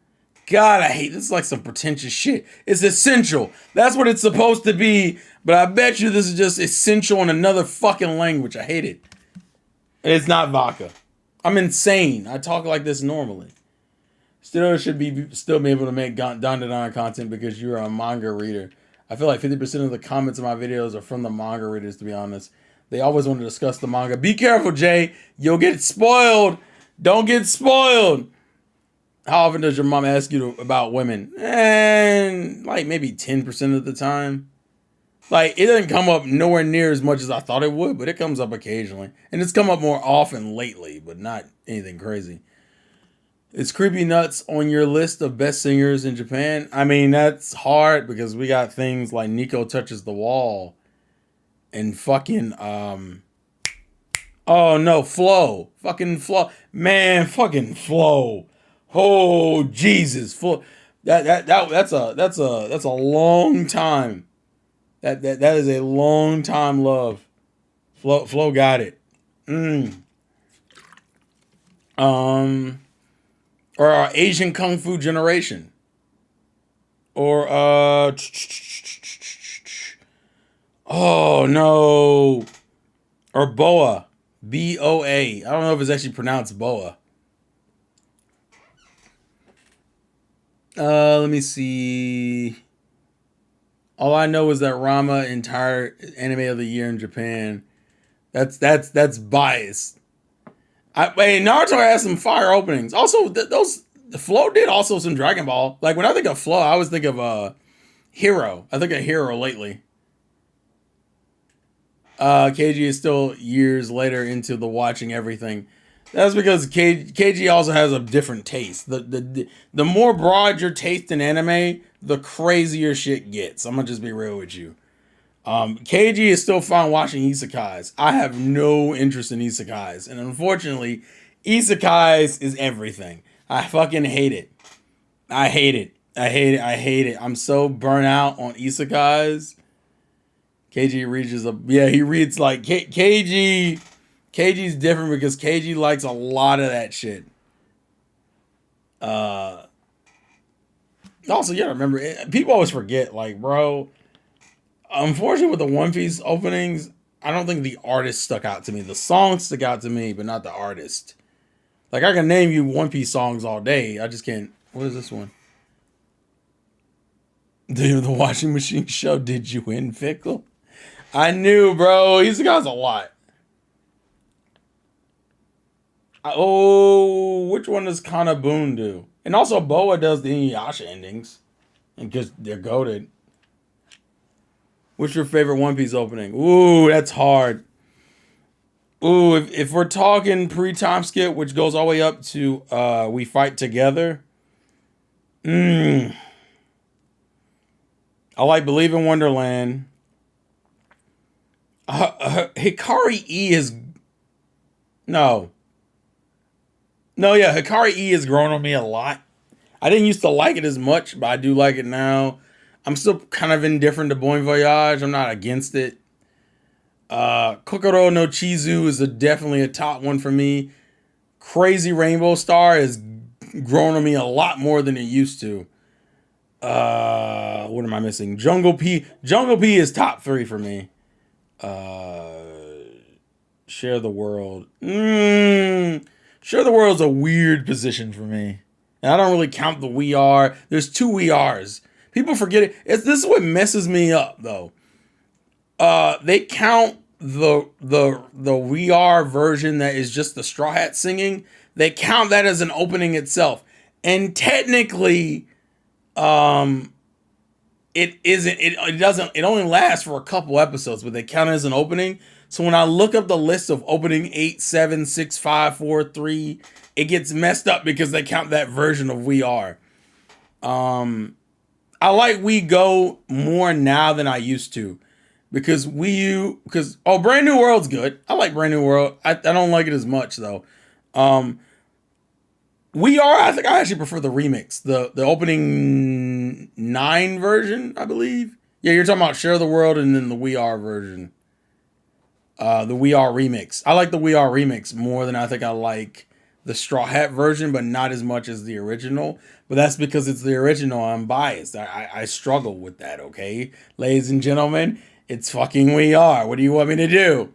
God, I hate this. Is like some pretentious shit. It's essential. That's what it's supposed to be. But I bet you this is just essential in another fucking language. I hate it. It's not vodka. I'm insane. I talk like this normally. Still be able to make Dandadan content because you're a manga reader. I feel like 50% of the comments in my videos are from the manga readers, to be honest. They always want to discuss the manga. Be careful, Jay. You'll get spoiled. Don't get spoiled. How often does your mom ask you about women? And like maybe 10% of the time. Like, it doesn't come up nowhere near as much as I thought it would, but it comes up occasionally. And it's come up more often lately, but not anything crazy. Is Creepy Nuts on your list of best singers in Japan? I mean, that's hard because we got things like Nico Touches the Wall and fucking, oh no, Flow. Fucking Flow. Man, fucking Flow. Oh, Jesus. Flow. That's a long time. That is a long time love. Flo got it. Or our Asian Kung Fu generation. Or oh no. Or Boa. BOA. I don't know if it's actually pronounced Boa. Let me see. All I know is that Rama entire anime of the year in Japan. That's biased. Naruto has some fire openings. Also, the Flow did also some Dragon Ball. Like when I think of Flow, I always think of Hero. I think of Hero lately. KG is still years later into the watching everything. That's because KG also has a different taste. The more broad your taste in anime, the crazier shit gets. I'm gonna just be real with you. KG is still fine watching isekais. I have no interest in isekais. And unfortunately, isekais is everything. I fucking hate it. I hate it. I'm so burnt out on isekais. KG he reads like KG's different because KG likes a lot of that shit. Also, you gotta remember, people always forget, like, bro, unfortunately with the One Piece openings, I don't think the artist stuck out to me. The songs stuck out to me, but not the artist. Like, I can name you One Piece songs all day. I just can't. What is this one? Dude, the washing machine show, did you win, Fickle? I knew, bro. He's the guy's a lot. Which one does Kana Boon do? And also Boa does the Inuyasha endings. And because they're goated. What's your favorite One Piece opening? Ooh, that's hard. Ooh, if we're talking pre-time skip, which goes all the way up to We Fight Together. I like Believe in Wonderland. Hikari E is... No. No, yeah, Hikari E has grown on me a lot. I didn't used to like it as much, but I do like it now. I'm still kind of indifferent to Bon Voyage. I'm not against it. Kokoro no Chizu is definitely a top one for me. Crazy Rainbow Star has grown on me a lot more than it used to. What am I missing? Jungle P. Jungle P is top 3 for me. Share the World. Share the World is a weird position for me. And I don't really count the We Are. There's 2 We Ares. People forget it. This is what messes me up, though. They count the We Are version that is just the Straw Hat singing. They count that as an opening itself. And technically, it isn't. It doesn't. It only lasts for a couple episodes, but they count it as an opening. So when I look up the list of opening 8, 7, 6, 5, 4, 3, it gets messed up because they count that version of We Are. I like We Go more now than I used to. Because Brand New World's good. I like Brand New World. I don't like it as much though. We Are, I think I actually prefer the remix. The opening 9 version, I believe. Yeah, you're talking about Share the World and then the We Are version. The We Are remix. I like the We Are remix more than I think I like the Straw Hat version, but not as much as the original. But that's because it's the original. I'm biased. I struggle with that, okay? Ladies and gentlemen, it's fucking We Are. What do you want me to do?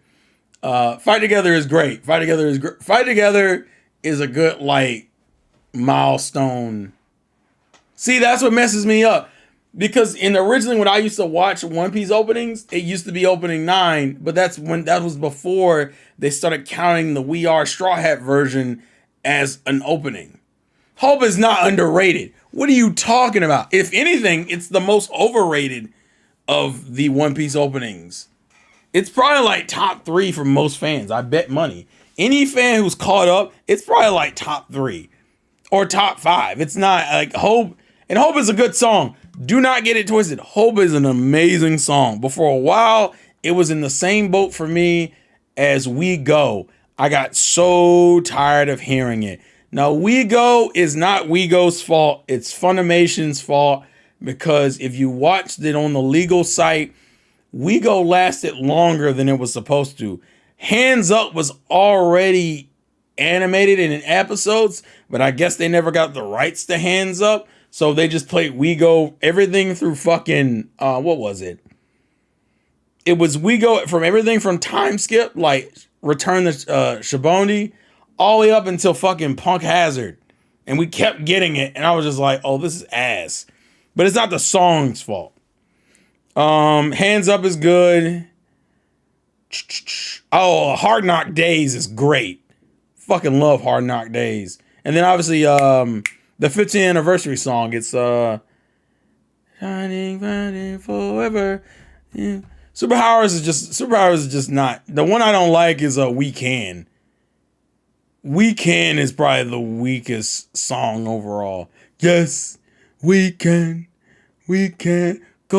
Fight Together is great. Fight Together is great. Fight Together is a good, like, milestone. See, that's what messes me up. Because originally when I used to watch One Piece openings, it used to be opening 9, but that was before they started counting the We Are Straw Hat version as an opening. Hope is not underrated. What are you talking about? If anything, it's the most overrated of the One Piece openings. It's probably like top 3 for most fans. I bet money. Any fan who's caught up, it's probably like top 3 or top 5. It's not like Hope, and Hope is a good song. Do not get it twisted. Hope is an amazing song. But for a while, it was in the same boat for me as We Go. I got so tired of hearing it. Now, We Go is not We Go's fault. It's Funimation's fault. Because if you watched it on the legal site, We Go lasted longer than it was supposed to. Hands Up was already animated in episodes, but I guess they never got the rights to Hands Up. So they just played We Go, everything through fucking, what was it? It was We Go from everything from Time Skip, like Return to Shibondi, all the way up until fucking Punk Hazard. And we kept getting it, and I was just like, oh, this is ass. But it's not the song's fault. Hands Up is good. Oh, Hard Knock Days is great. Fucking love Hard Knock Days. And then obviously, the 15th anniversary song, it's Shining Forever. Yeah. Superpowers is just not. The one I don't like is We Can. We Can is probably the weakest song overall. Yes, we can go.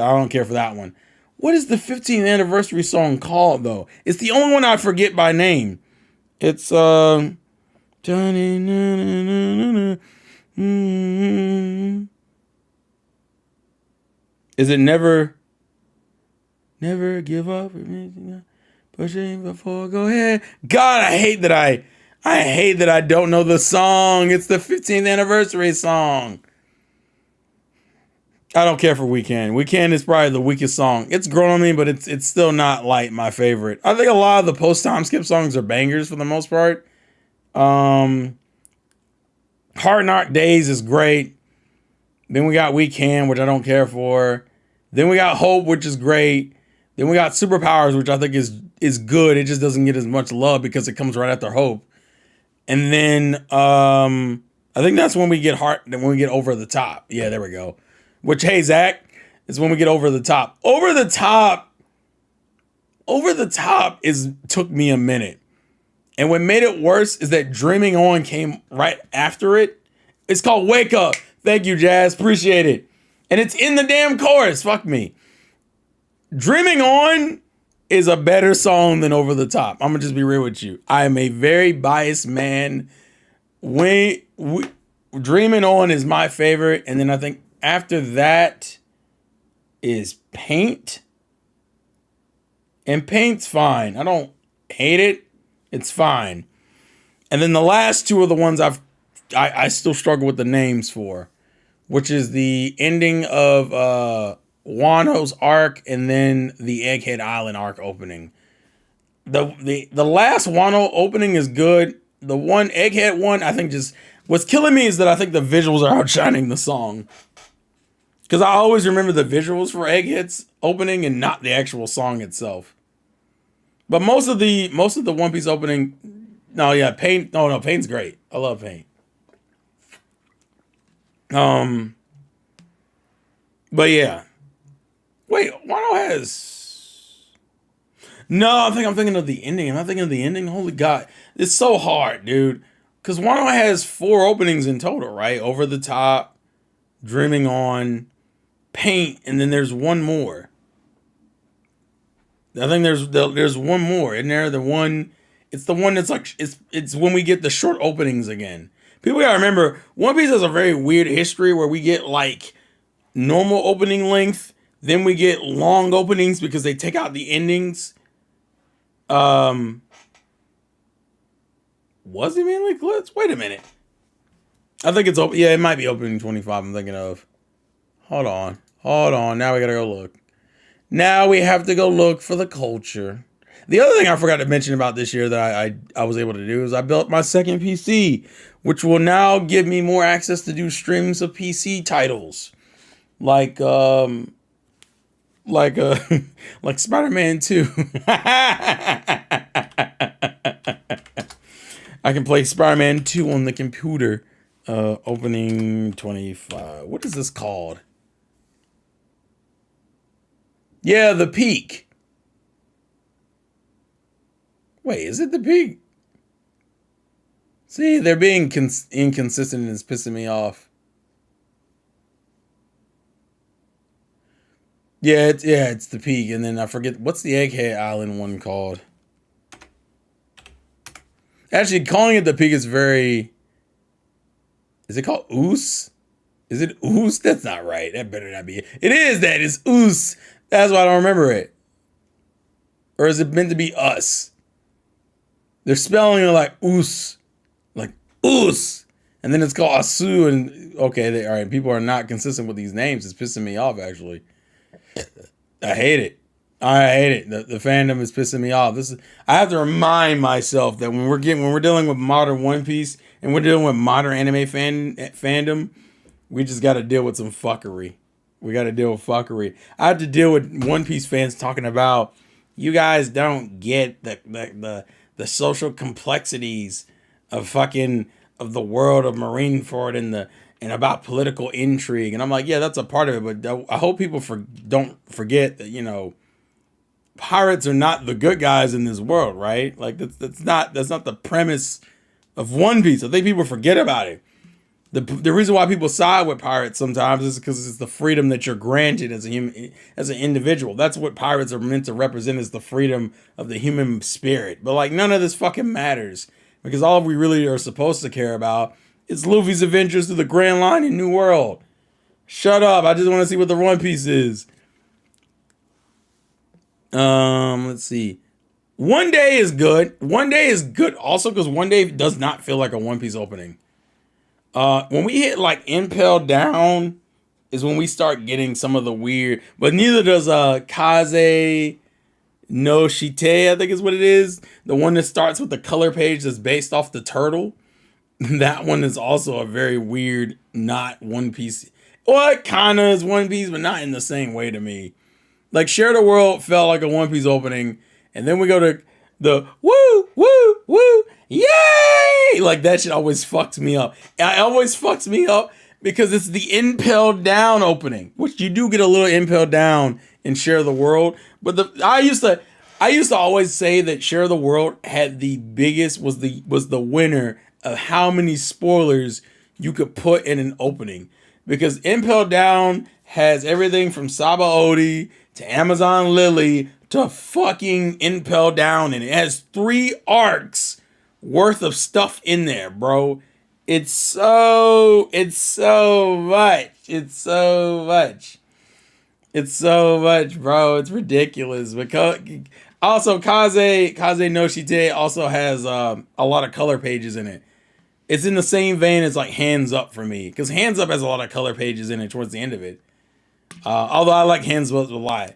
I don't care for that one. What is the 15th anniversary song called though? It's the only one I forget by name. It's Is it Never Give Up? Pushing before go ahead. God, I hate that I don't know the song. It's the 15th anniversary song. I don't care for Weekend. Weekend is probably the weakest song. It's grown on me, but it's still not like my favorite. I think a lot of the post-time skip songs are bangers for the most part. Hard Knock Days is great. Then we got Weekend, which I don't care for. Then we got Hope, which is great. Then we got Superpowers, which I think is good. It just doesn't get as much love because it comes right after Hope. And then I I think that's when we get when we get over the top. Yeah, there we go. Which, hey, Zach, is when we get over the top. Over the top took me a minute. And what made it worse is that Dreaming On came right after it. It's called Wake Up. Thank you, Jazz. Appreciate it. And it's in the damn chorus. Fuck me. Dreaming On is a better song than Over the Top. I'm going to just be real with you. I am a very biased man. Dreaming On is my favorite. And then I think after that is Paint. And Paint's fine. I don't hate it. It's fine. And then the last two are the ones I still struggle with the names for, which is the ending of Wano's arc and then the Egghead Island arc opening. The last Wano opening is good. The one Egghead one, I think just what's killing me is that I think the visuals are outshining the song. Because I always remember the visuals for Egghead's opening and not the actual song itself. But most of the One Piece opening, Paint. No, Paint's great. I love Paint. But yeah. Wait, Wano has. No, I'm thinking of the ending. Am I thinking of the ending? Holy God, it's so hard, dude. Because Wano has 4 openings in total, right? Over the Top, Dreaming On, Paint, and then there's one more. I think there's one more, isn't there? It's the one that's like it's when we get the short openings again. People gotta remember, One Piece has a very weird history where we get like normal opening length, then we get long openings because they take out the endings. Was it mainly clips? Wait a minute. I think it's open. Yeah, it might be opening 25. I'm thinking of. Hold on. Now we gotta go look. Now we have to go look for the culture. The other thing I forgot to mention about this year that I was able to do is I built my second PC, which will now give me more access to do streams of PC titles, like Spider-Man 2. I can play Spider-Man 2 on the computer. Opening 25. What is this called? Yeah, The Peak. Wait, is it The Peak? See, they're being inconsistent and it's pissing me off. Yeah, it's The Peak. And then I forget, what's the Egghead Island one called? Actually, calling it The Peak is very... Is it called Oos? Is it Oos? That's not right. That better not be it. It is that. It's Oos. That's why I don't remember it. Or is it meant to be Us? They're spelling it like Oos. Like Oos. And then it's called Asu. And okay, all right. People are not consistent with these names. It's pissing me off, actually. I hate it. I hate it. The fandom is pissing me off. I have to remind myself that when we're dealing with modern One Piece and we're dealing with modern anime fandom, we just got to deal with some fuckery. We got to deal with fuckery. I have to deal with One Piece fans talking about you guys don't get the social complexities of the world of Marineford and about political intrigue. And I'm like, yeah, that's a part of it. But I hope people don't forget that, pirates are not the good guys in this world, right? Like that's not the premise of One Piece. I think people forget about it. The reason why people side with pirates sometimes is because it's the freedom that you're granted as an individual. That's what pirates are meant to represent, is the freedom of the human spirit. But like none of this fucking matters, because all we really are supposed to care about is Luffy's adventures through the Grand Line in New World. Shut up! I just want to see what the One Piece is. Let's see. One Day is good. One Day is good also because One Day does not feel like a One Piece opening. When we hit like Impel Down is when we start getting some of the weird, but neither does Kaze no Shite, I think is what it is. The one that starts with the color page that's based off the turtle. That one is also a very weird, not One Piece. Well, it kind of is One Piece, but not in the same way to me. Like Share the World felt like a One Piece opening, and then we go to The woo, woo, woo, yay! Like that shit always fucks me up. It always fucks me up because it's the Impel Down opening, which you do get a little Impel Down in Share the World. But I used to always say that Share the World had the biggest was the winner of how many spoilers you could put in an opening, because Impel Down has everything from Saba Odi to Amazon Lily to fucking Impel Down, and it has 3 arcs worth of stuff in there, bro. It's so much. It's so much, bro. It's ridiculous. Because also Kaze no Shite also has a lot of color pages in it. It's in the same vein as like Hands Up for me, because Hands Up has a lot of color pages in it towards the end of it. Although I like Hands Up a lot.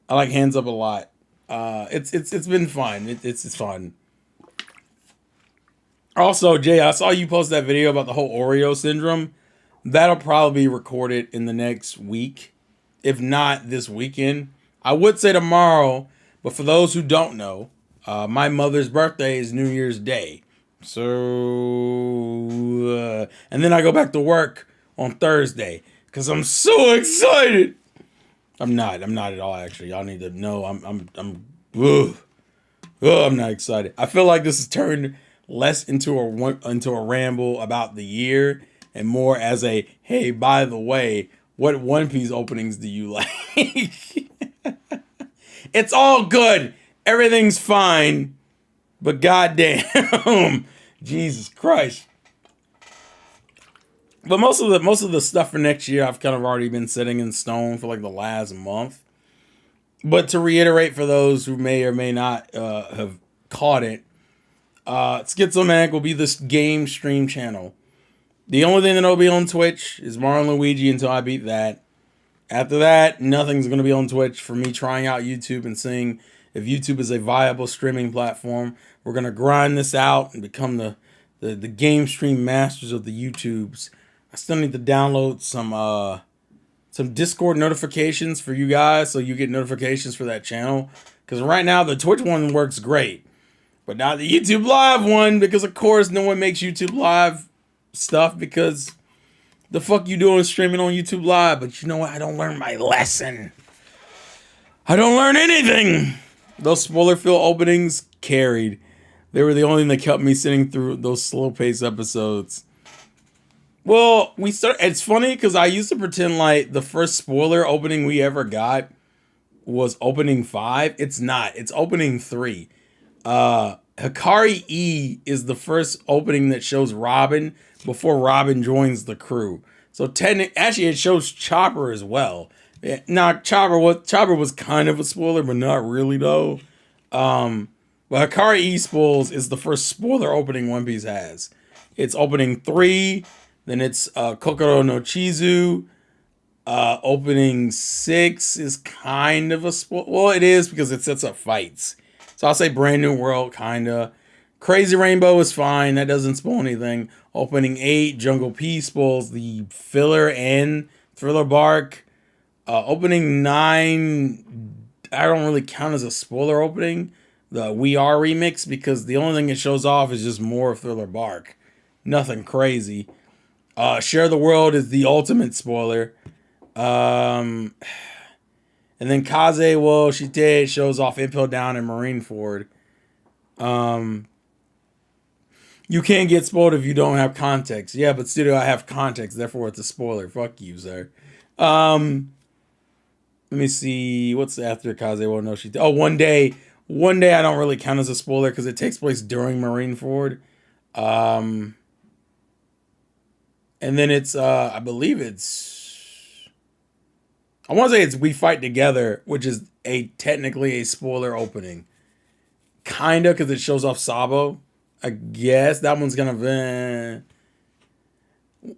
I like Hands Up a lot. It's been fun. It's fun. Also, Jay, I saw you post that video about the whole Oreo syndrome. That'll probably be recorded in the next week, if not this weekend. I would say tomorrow, but for those who don't know, my mother's birthday is New Year's Day. So, and then I go back to work on Thursday because I'm so excited. I'm not at all, actually. Y'all need to know I'm not excited. I feel like this has turned less into a ramble about the year and more as a, hey, by the way, what One Piece openings do you like? It's all good. Everything's fine. But goddamn, Jesus Christ. But most of the stuff for next year I've kind of already been setting in stone for like the last month. But to reiterate for those who may or may not have caught it, Schizomanic will be this game stream channel. The only thing that'll be on Twitch is Mario and Luigi until I beat that. After that, nothing's going to be on Twitch for me trying out YouTube and seeing if YouTube is a viable streaming platform. We're going to grind this out and become the game stream masters of the YouTubes. I still need to download some Discord notifications for you guys so you get notifications for that channel. Because right now, the Twitch one works great. But not the YouTube Live one, because of course no one makes YouTube Live stuff because the fuck you doing streaming on YouTube Live? But you know what? I don't learn my lesson. I don't learn anything. Those spoiler-filled openings carried. They were the only thing that kept me sitting through those slow-paced episodes. Well, it's funny because I used to pretend like the first spoiler opening we ever got was opening 5. It's not. It's opening 3. Hikari E is the first opening that shows Robin before Robin joins the crew. So actually it shows Chopper as well. Now Chopper was kind of a spoiler, but not really though. But Hikari E spoils is the first spoiler opening One Piece has. It's opening 3, then it's Kokoro no Chizu. Opening 6 is kind of a spoiler. Well, it is because it sets up fights. So I'll say Brand New World, kinda. Crazy Rainbow is fine. That doesn't spoil anything. Opening 8, Jungle P spoils the filler and Thriller Bark. Opening 9, I don't really count as a spoiler opening. The We Are remix, because the only thing it shows off is just more of Thriller Bark. Nothing crazy. Share the World is the ultimate spoiler. And then Kaze wo Shite shows off Impel Down and Marineford. You can't get spoiled if you don't have context. Yeah, but still I have context, therefore it's a spoiler. Fuck you, sir. Let me see. What's after Kaze wo no Shite? Oh, One Day. One Day I don't really count as a spoiler because it takes place during Marineford. And then it's, I believe it's, I want to say it's We Fight Together, which is technically a spoiler opening. Kinda, because it shows off Sabo. I guess that one's gonna.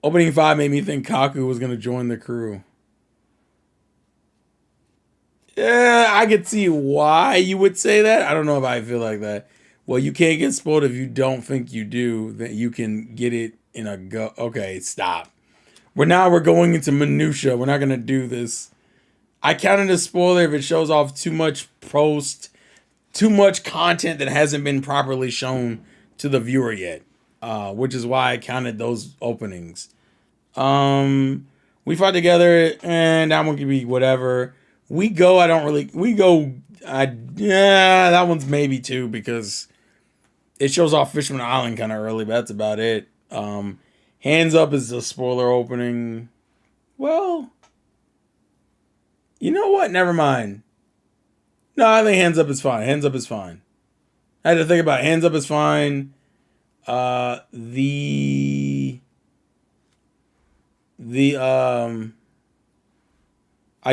Opening 5 made me think Kaku was gonna join the crew. Yeah, I could see why you would say that. I don't know if I feel like that. Well, you can't get spoiled if you don't think you do. That you can get it in a go. Okay, stop. We're going into minutia. We're not gonna do this. I count it as spoiler if it shows off too much post too much content that hasn't been properly shown to the viewer yet, which is why I counted those openings. We fought together, and that one could be whatever. We go. I don't really. We go. Yeah, that one's maybe 2 because it shows off Fishman Island kind of early, but that's about it. Hands Up is a spoiler opening. Well, you know what? Never mind. No, I think Hands Up is fine. Hands Up is fine. I had to think about it. Hands Up is fine. I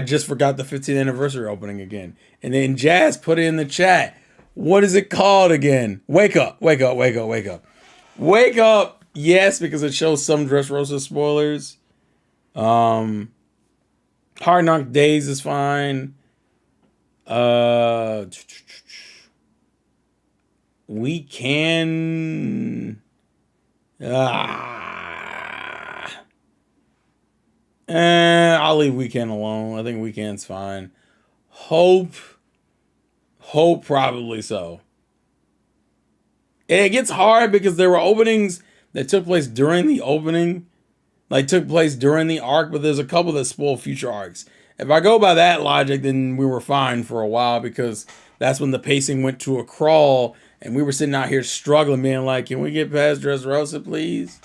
just forgot the 15th anniversary opening again. And then Jazz put it in the chat. What is it called again? Wake Up. Wake Up, Wake Up, Wake Up. Wake Up, yes, because it shows some Dressrosa spoilers. Hard Knock Days is fine. We can... I'll leave Weekend alone. I think Weekend's fine. Hope probably so. And it gets hard because there were openings that took place during the opening, like took place during the arc, but there's a couple that spoil future arcs. If I go by that logic, then we were fine for a while because that's when the pacing went to a crawl and we were sitting out here struggling, being like, can we get past Dressrosa, please?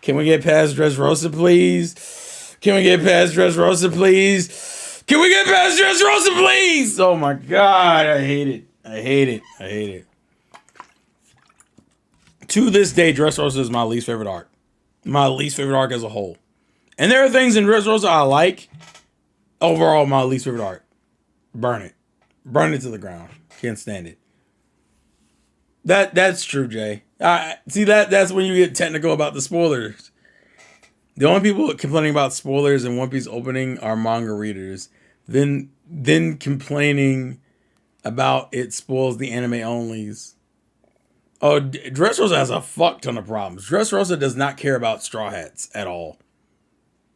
Can we get past Dressrosa, please? Can we get past Dressrosa, please? Can we get past Dressrosa, please? Oh my God, I hate it. I hate it. I hate it. To this day, Dressrosa is my least favorite arc. My least favorite arc as a whole. And there are things in Dressrosa I like. Overall, my least favorite arc. Burn it. Burn it to the ground. Can't stand it. That's true, Jay. See, that's when you get technical about the spoilers. The only people complaining about spoilers in One Piece opening are manga readers. Then complaining about it spoils the anime onlys. Oh, Dressrosa has a fuck ton of problems. Dressrosa does not care about Straw Hats at all.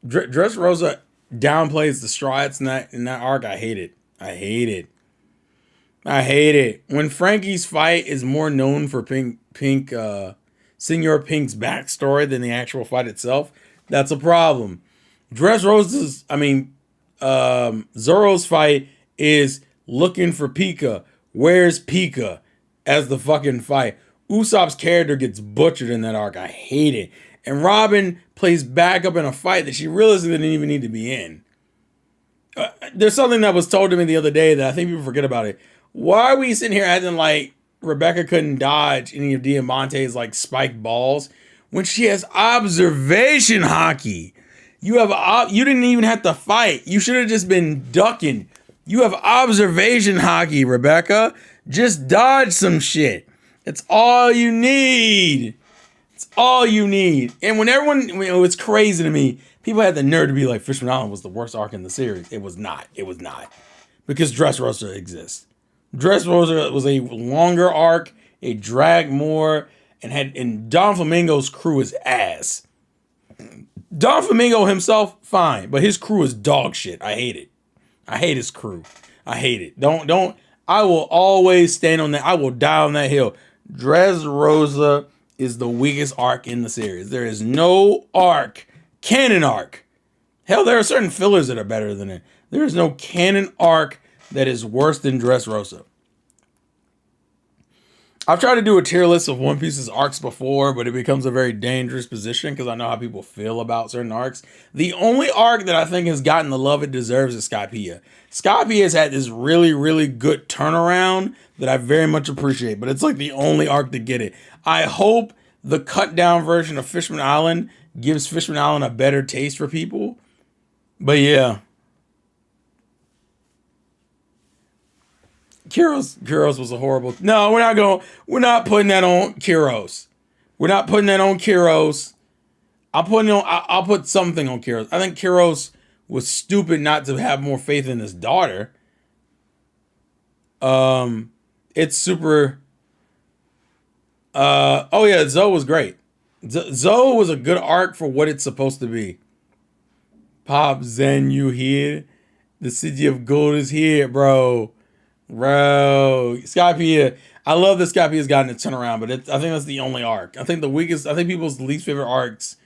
Dressrosa downplays the Straw Hats in that arc. I hate it. I hate it. I hate it. When Frankie's fight is more known for Senor Pink's backstory than the actual fight itself, that's a problem. Zoro's fight is looking for Pika. Where's Pika? As the fucking fight. Usopp's character gets butchered in that arc. I hate it. And Robin plays backup in a fight that she realistically didn't even need to be in. There's something that was told to me the other day that I think people forget about it. Why are we sitting here acting like Rebecca couldn't dodge any of Diamante's like spiked balls when she has observation hockey? You didn't even have to fight. You should have just been ducking. You have observation hockey, Rebecca. Just dodge some shit. It's all you need. It's all you need. And when it was crazy to me, people had the nerve to be like, Fishman Island was the worst arc in the series. It was not. It was not. Because Dressrosa exists. Dressrosa was a longer arc. It dragged more. And Don Flamingo's crew is ass. Don Flamingo himself, fine. But his crew is dog shit. I hate it. I hate his crew. I hate it. Don't. I will always stand on that. I will die on that hill. Dressrosa is the weakest arc in the series. There is no arc, canon arc. Hell, there are certain fillers that are better than it. There is no canon arc that is worse than Dressrosa. I've tried to do a tier list of One Piece's arcs before, but it becomes a very dangerous position because I know how people feel about certain arcs. The only arc that I think has gotten the love it deserves is Skypiea. Skypiea has had this really, really good turnaround that I very much appreciate, but it's like the only arc to get it. I hope the cut down version of Fishman Island gives Fishman Island a better taste for people. But yeah. Kuros was a horrible. No, we're not putting that on Kuros. We're not putting that on Kuros. I'll put something on Kuros. I think Kuros was stupid not to have more faith in his daughter. It's super. Oh yeah, Zoe was great. Zoe was a good arc for what it's supposed to be. Pop Zen, you here? The city of gold is here, bro. Bro, Skypiea. I love that Skypiea's gotten a turnaround, but I think that's the only arc. I think the weakest. I think people's least favorite arcs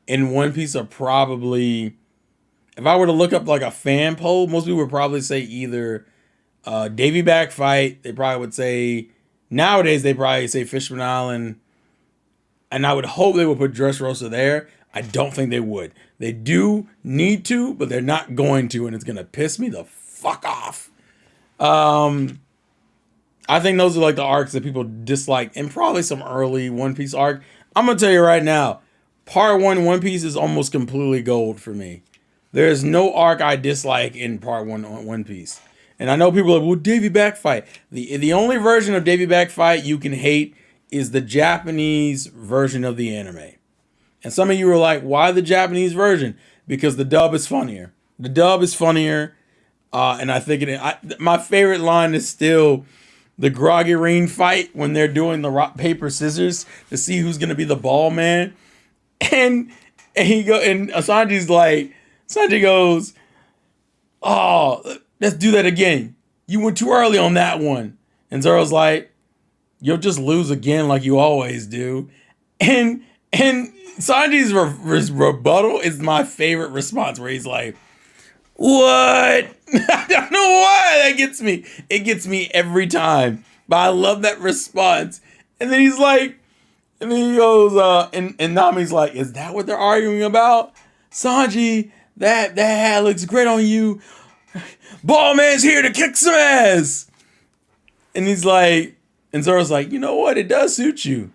in One Piece are probably. If I were to look up like a fan poll, most people would probably say either Davy back fight. They probably would say nowadays they probably say Fishman Island, and I would hope they would put Dressrosa there. I don't think they would. They do need to, but they're not going to, and it's gonna piss me the fuck off. Um, I think those are like the arcs that people dislike, and probably some early One Piece arc. I'm gonna tell you right now, Part One One Piece is almost completely gold for me. There is no arc I dislike in Part One One Piece, and I know people are like, "Well, Davy back fight." The only version of Davy back fight you can hate is the Japanese version of the anime. And some of you were like, "Why the Japanese version?" Because the dub is funnier. The dub is funnier, and I think my favorite line is still the Groggerine fight when they're doing the rock paper scissors to see who's gonna be the ball man, and Sanji's like, Sanji goes, "Oh, let's do that again. You went too early on that one," and Zoro's like, "You'll just lose again like you always do," and Sanji's rebuttal is my favorite response, where he's like, "What?" I don't know why that gets me. It gets me every time. But I love that response. And then he's like, and then he goes, and Nami's like, "Is that what they're arguing about? Sanji, that hat looks great on you. Ball man's here to kick some ass." And he's like, and Zoro's like, "You know what? It does suit you.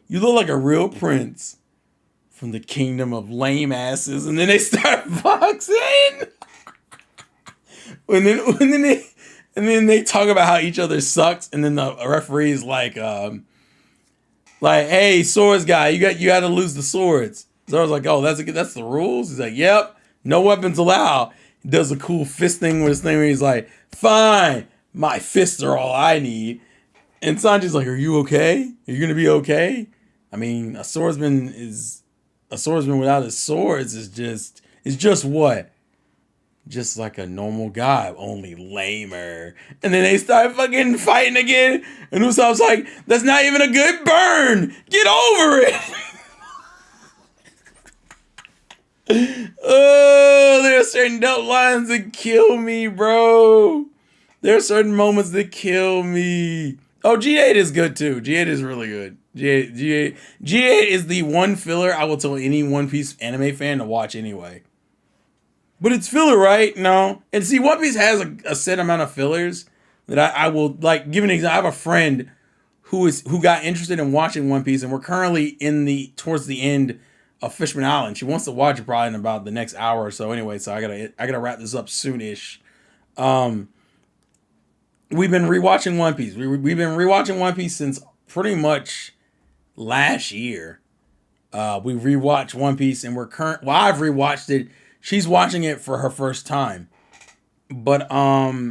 You look like a real prince from the kingdom of lame asses." And then they start boxing. And then they talk about how each other sucks, and then the referee's like, "Hey, swords guy, you got to lose the swords." Zoro's like, "Oh, that's the rules." He's like, "Yep, no weapons allowed." He does a cool fist thing with his thing where he's like, "Fine, my fists are all I need." And Sanji's like, "Are you okay? Are you gonna be okay?" I mean, a swordsman without his swords is just what? Just like a normal guy, only lamer. And then they start fucking fighting again. And Usopp's like, "That's not even a good burn. Get over it." Oh, there are certain dope lines that kill me, bro. There are certain moments that kill me. Oh, G8 is good too. G8 is really good. G8 is the one filler I will tell any One Piece anime fan to watch anyway. But it's filler, right? No. And see, One Piece has a set amount of fillers that I will, like, give an example. I have a friend who got interested in watching One Piece, and we're currently towards the end of Fishman Island. She wants to watch it probably in about the next hour or so anyway, so I gotta wrap this up soonish. We've been rewatching One Piece. We've been rewatching One Piece since pretty much last year. We rewatched One Piece, and I've rewatched it. She's watching it for her first time. But I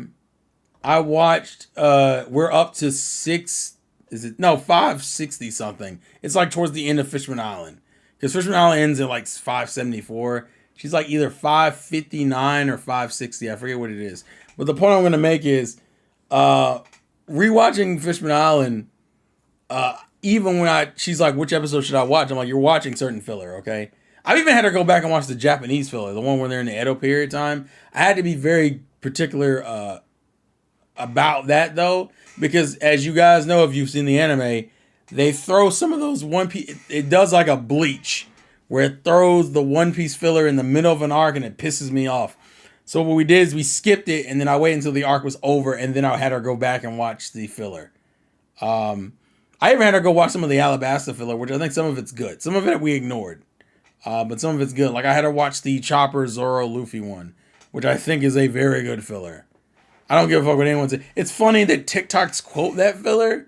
watched we're up to 560 something. It's like towards the end of Fishman Island. Because Fishman Island ends at like 574. She's like either 559 or 560. I forget what it is. But the point I'm gonna make is rewatching Fishman Island, even when she's like, "Which episode should I watch?" I'm like, "You're watching certain filler, okay?" I've even had her go back and watch the Japanese filler, the one where they're in the Edo period time. I had to be very particular about that though, because as you guys know, if you've seen the anime, they throw some of those One Piece. It does like a Bleach, where it throws the One Piece filler in the middle of an arc, and it pisses me off. So what we did is we skipped it, and then I waited until the arc was over, and then I had her go back and watch the filler. I even had her go watch some of the Alabasta filler, which I think some of it's good. Some of it we ignored. But some of it's good. Like I had her watch the Chopper, Zoro, Luffy one, which I think is a very good filler. I don't give a fuck what anyone says. It's funny that TikToks quote that filler,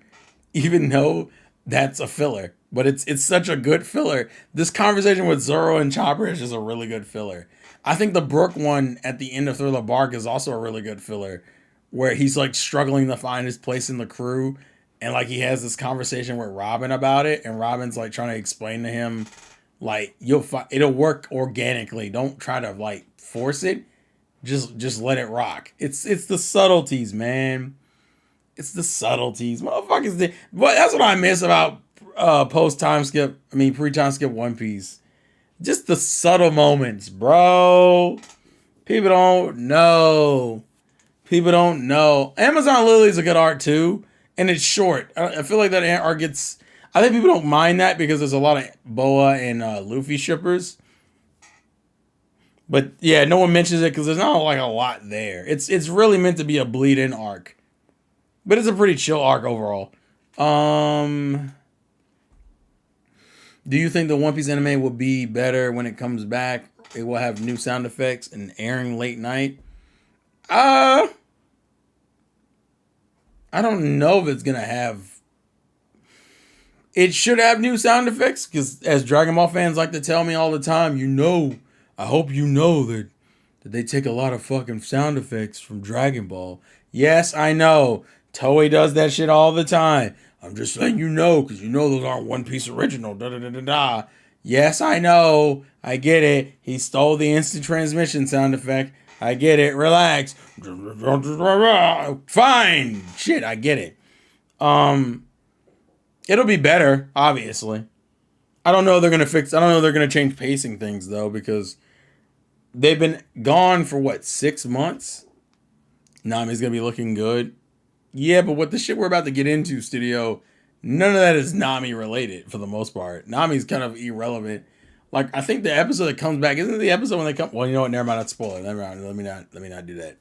even though that's a filler. But it's such a good filler. This conversation with Zoro and Chopper is just a really good filler. I think the Brook one at the end of Thriller Bark is also a really good filler, where he's like struggling to find his place in the crew, and like he has this conversation with Robin about it, and Robin's like trying to explain to him, like, it'll work organically. Don't try to like force it. Just let it rock. It's the subtleties, man. It's the subtleties, motherfuckers. But that's what I miss about pre-time skip One Piece. Just the subtle moments, bro. People don't know. People don't know. Amazon Lily is a good arc too, and it's short. I feel like that arc gets. I think people don't mind that because there's a lot of Boa and Luffy shippers. But yeah, no one mentions it because there's not like a lot there. It's really meant to be a bleed-in arc, but it's a pretty chill arc overall. Do you think the One Piece anime will be better when it comes back? It will have new sound effects and airing late night. I don't know if it's gonna have. It should have new sound effects because, as Dragon Ball fans like to tell me all the time, I hope you know that they take a lot of fucking sound effects from Dragon Ball. Yes, I know. Toei does that shit all the time. I'm just saying because those aren't One Piece original. Da da da da da. Yes, I know. I get it. He stole the instant transmission sound effect. I get it. Relax. Fine. Shit, I get it. It'll be better, obviously. I don't know they're gonna change pacing things though, because they've been gone for 6 months? Nami's gonna be looking good. Yeah, but what the shit we're about to get into, studio, none of that is Nami related for the most part. Nami's kind of irrelevant. Like, I think the episode that comes back, isn't it the episode when they come? Well, you know what? Never mind. That's spoiler. Never mind. Let me not do that.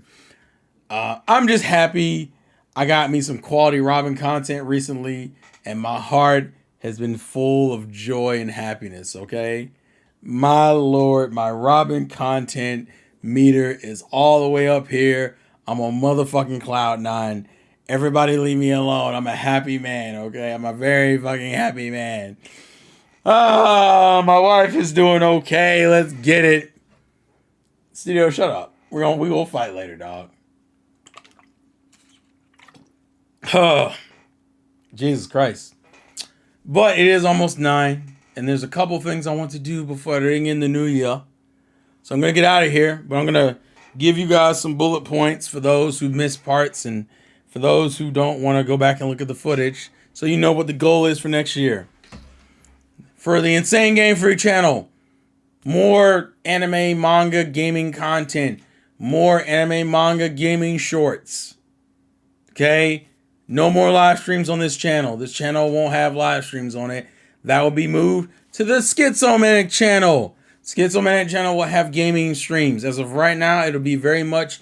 I'm just happy I got me some quality Robin content recently, and my heart has been full of joy and happiness. Okay, my lord, my Robin content meter is all the way up here. I'm on motherfucking cloud 9. Everybody leave me alone. I'm a happy man, okay? I'm a very fucking happy man. My wife is doing okay. Let's get it. Studio, shut up. We will fight later, dog. Oh, Jesus Christ. But it is almost 9, and there's a couple things I want to do before I ring in the new year. So I'm going to get out of here, but I'm going to give you guys some bullet points for those who missed parts and for those who don't want to go back and look at the footage, so you know what the goal is for next year. For the Insane Game Free channel, more anime, manga, gaming content. More anime, manga, gaming shorts. Okay? No more live streams on this channel. This channel won't have live streams on it. That will be moved to the Schizomanic channel. Schizomanic channel will have gaming streams. As of right now, it'll be very much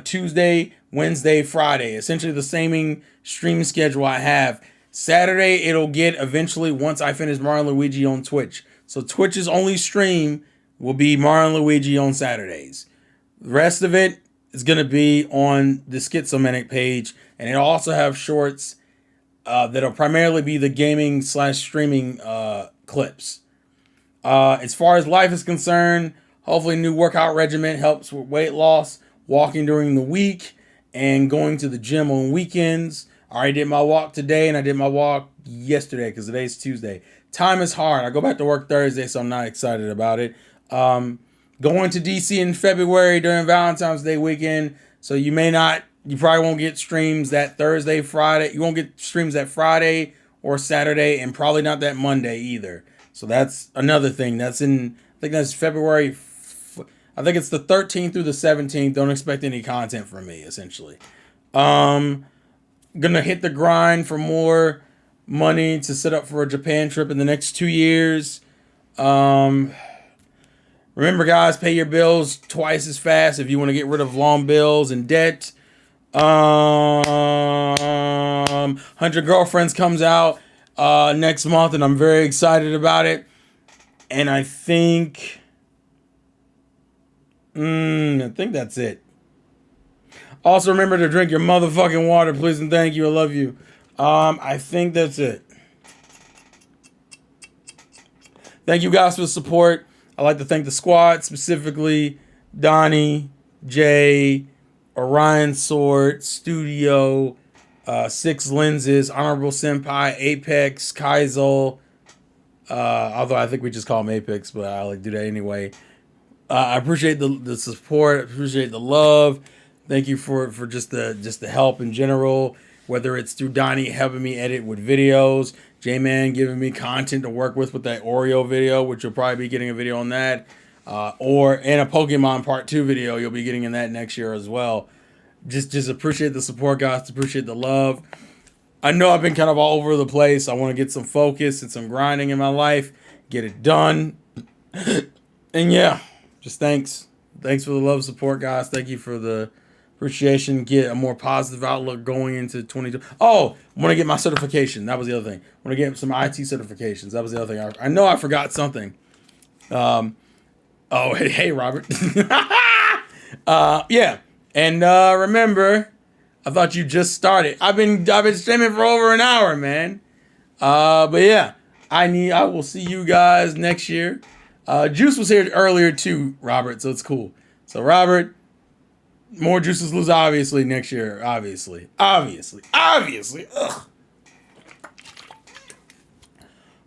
Tuesday, Wednesday, Friday. Essentially the same stream schedule I have. Saturday, it'll get eventually once I finish Mario and Luigi on Twitch. So Twitch's only stream will be Mario and Luigi on Saturdays. The rest of it is going to be on the Schizomanic page. And it'll also have shorts that'll primarily be the gaming / streaming clips. As far as life is concerned, hopefully new workout regimen helps with weight loss, walking during the week, and going to the gym on weekends. I already did my walk today, and I did my walk yesterday because today's Tuesday. Time is hard. I go back to work Thursday, so I'm not excited about it. Going to DC in February during Valentine's Day weekend, so you probably won't get streams that Thursday, Friday. You won't get streams that Friday or Saturday, and probably not that Monday either. So that's another thing. I think that's February. I think it's the 13th through the 17th. Don't expect any content from me, essentially. Gonna hit the grind for more money to set up for a Japan trip in the next 2 years. Remember, guys, pay your bills twice as fast if you want to get rid of long bills and debt. 100 Girlfriends comes out next month, and I'm very excited about it. And I think that's it. Also, remember to drink your motherfucking water, please and thank you. I love you. I think that's it. Thank you guys for the support. I'd like to thank the squad, specifically Donnie, Jay, Orion Sword, Studio, Six Lenses, Honorable Senpai, Apex, Kaizel. Although I think we just call him Apex, but I like do that anyway. I appreciate the support. I appreciate the love. Thank you for just the help in general. whether it's through Donnie helping me edit with videos, J-Man giving me content to work with that Oreo video, which you'll probably be getting a video on that, or in a Pokemon Part 2 video, you'll be getting in that next year as well. Just appreciate the support, guys. Appreciate the love. I know I've been kind of all over the place. I want to get some focus and some grinding in my life, get it done. And yeah, just thanks. Thanks for the love, support, guys. Thank you for the appreciation. Get a more positive outlook going into 2020. Oh, I want to get my certification. That was the other thing. I want to get some IT certifications. That was the other thing. I know I forgot something. Oh, hey, Robert. Yeah. And remember, I thought you just started. I've been streaming for over an hour, man. But yeah, I will see you guys next year. Juice was here earlier too, Robert, so it's cool. So Robert, more Juices Lose obviously next year. Obviously. Ugh.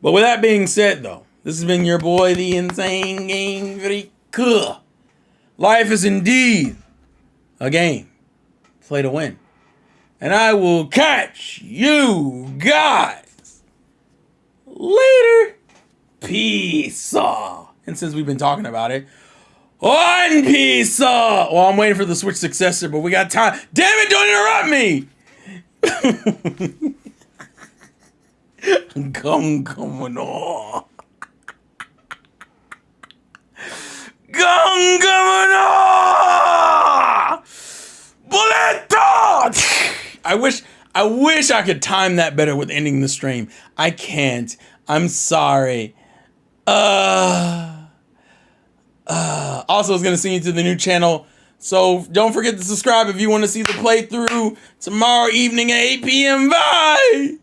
But with that being said, though, this has been your boy, the Insane Game Freak. Life is indeed a game. Play to win. And I will catch you guys later. Peace. And since we've been talking about it, One Piece. Well, I'm waiting for the Switch successor, but we got time. Damn it, don't interrupt me. Come on. I wish I could time that better with ending the stream. I can't. I'm sorry. Also, I was going to send you to the new channel. So don't forget to subscribe if you want to see the playthrough tomorrow evening at 8 p.m. Bye.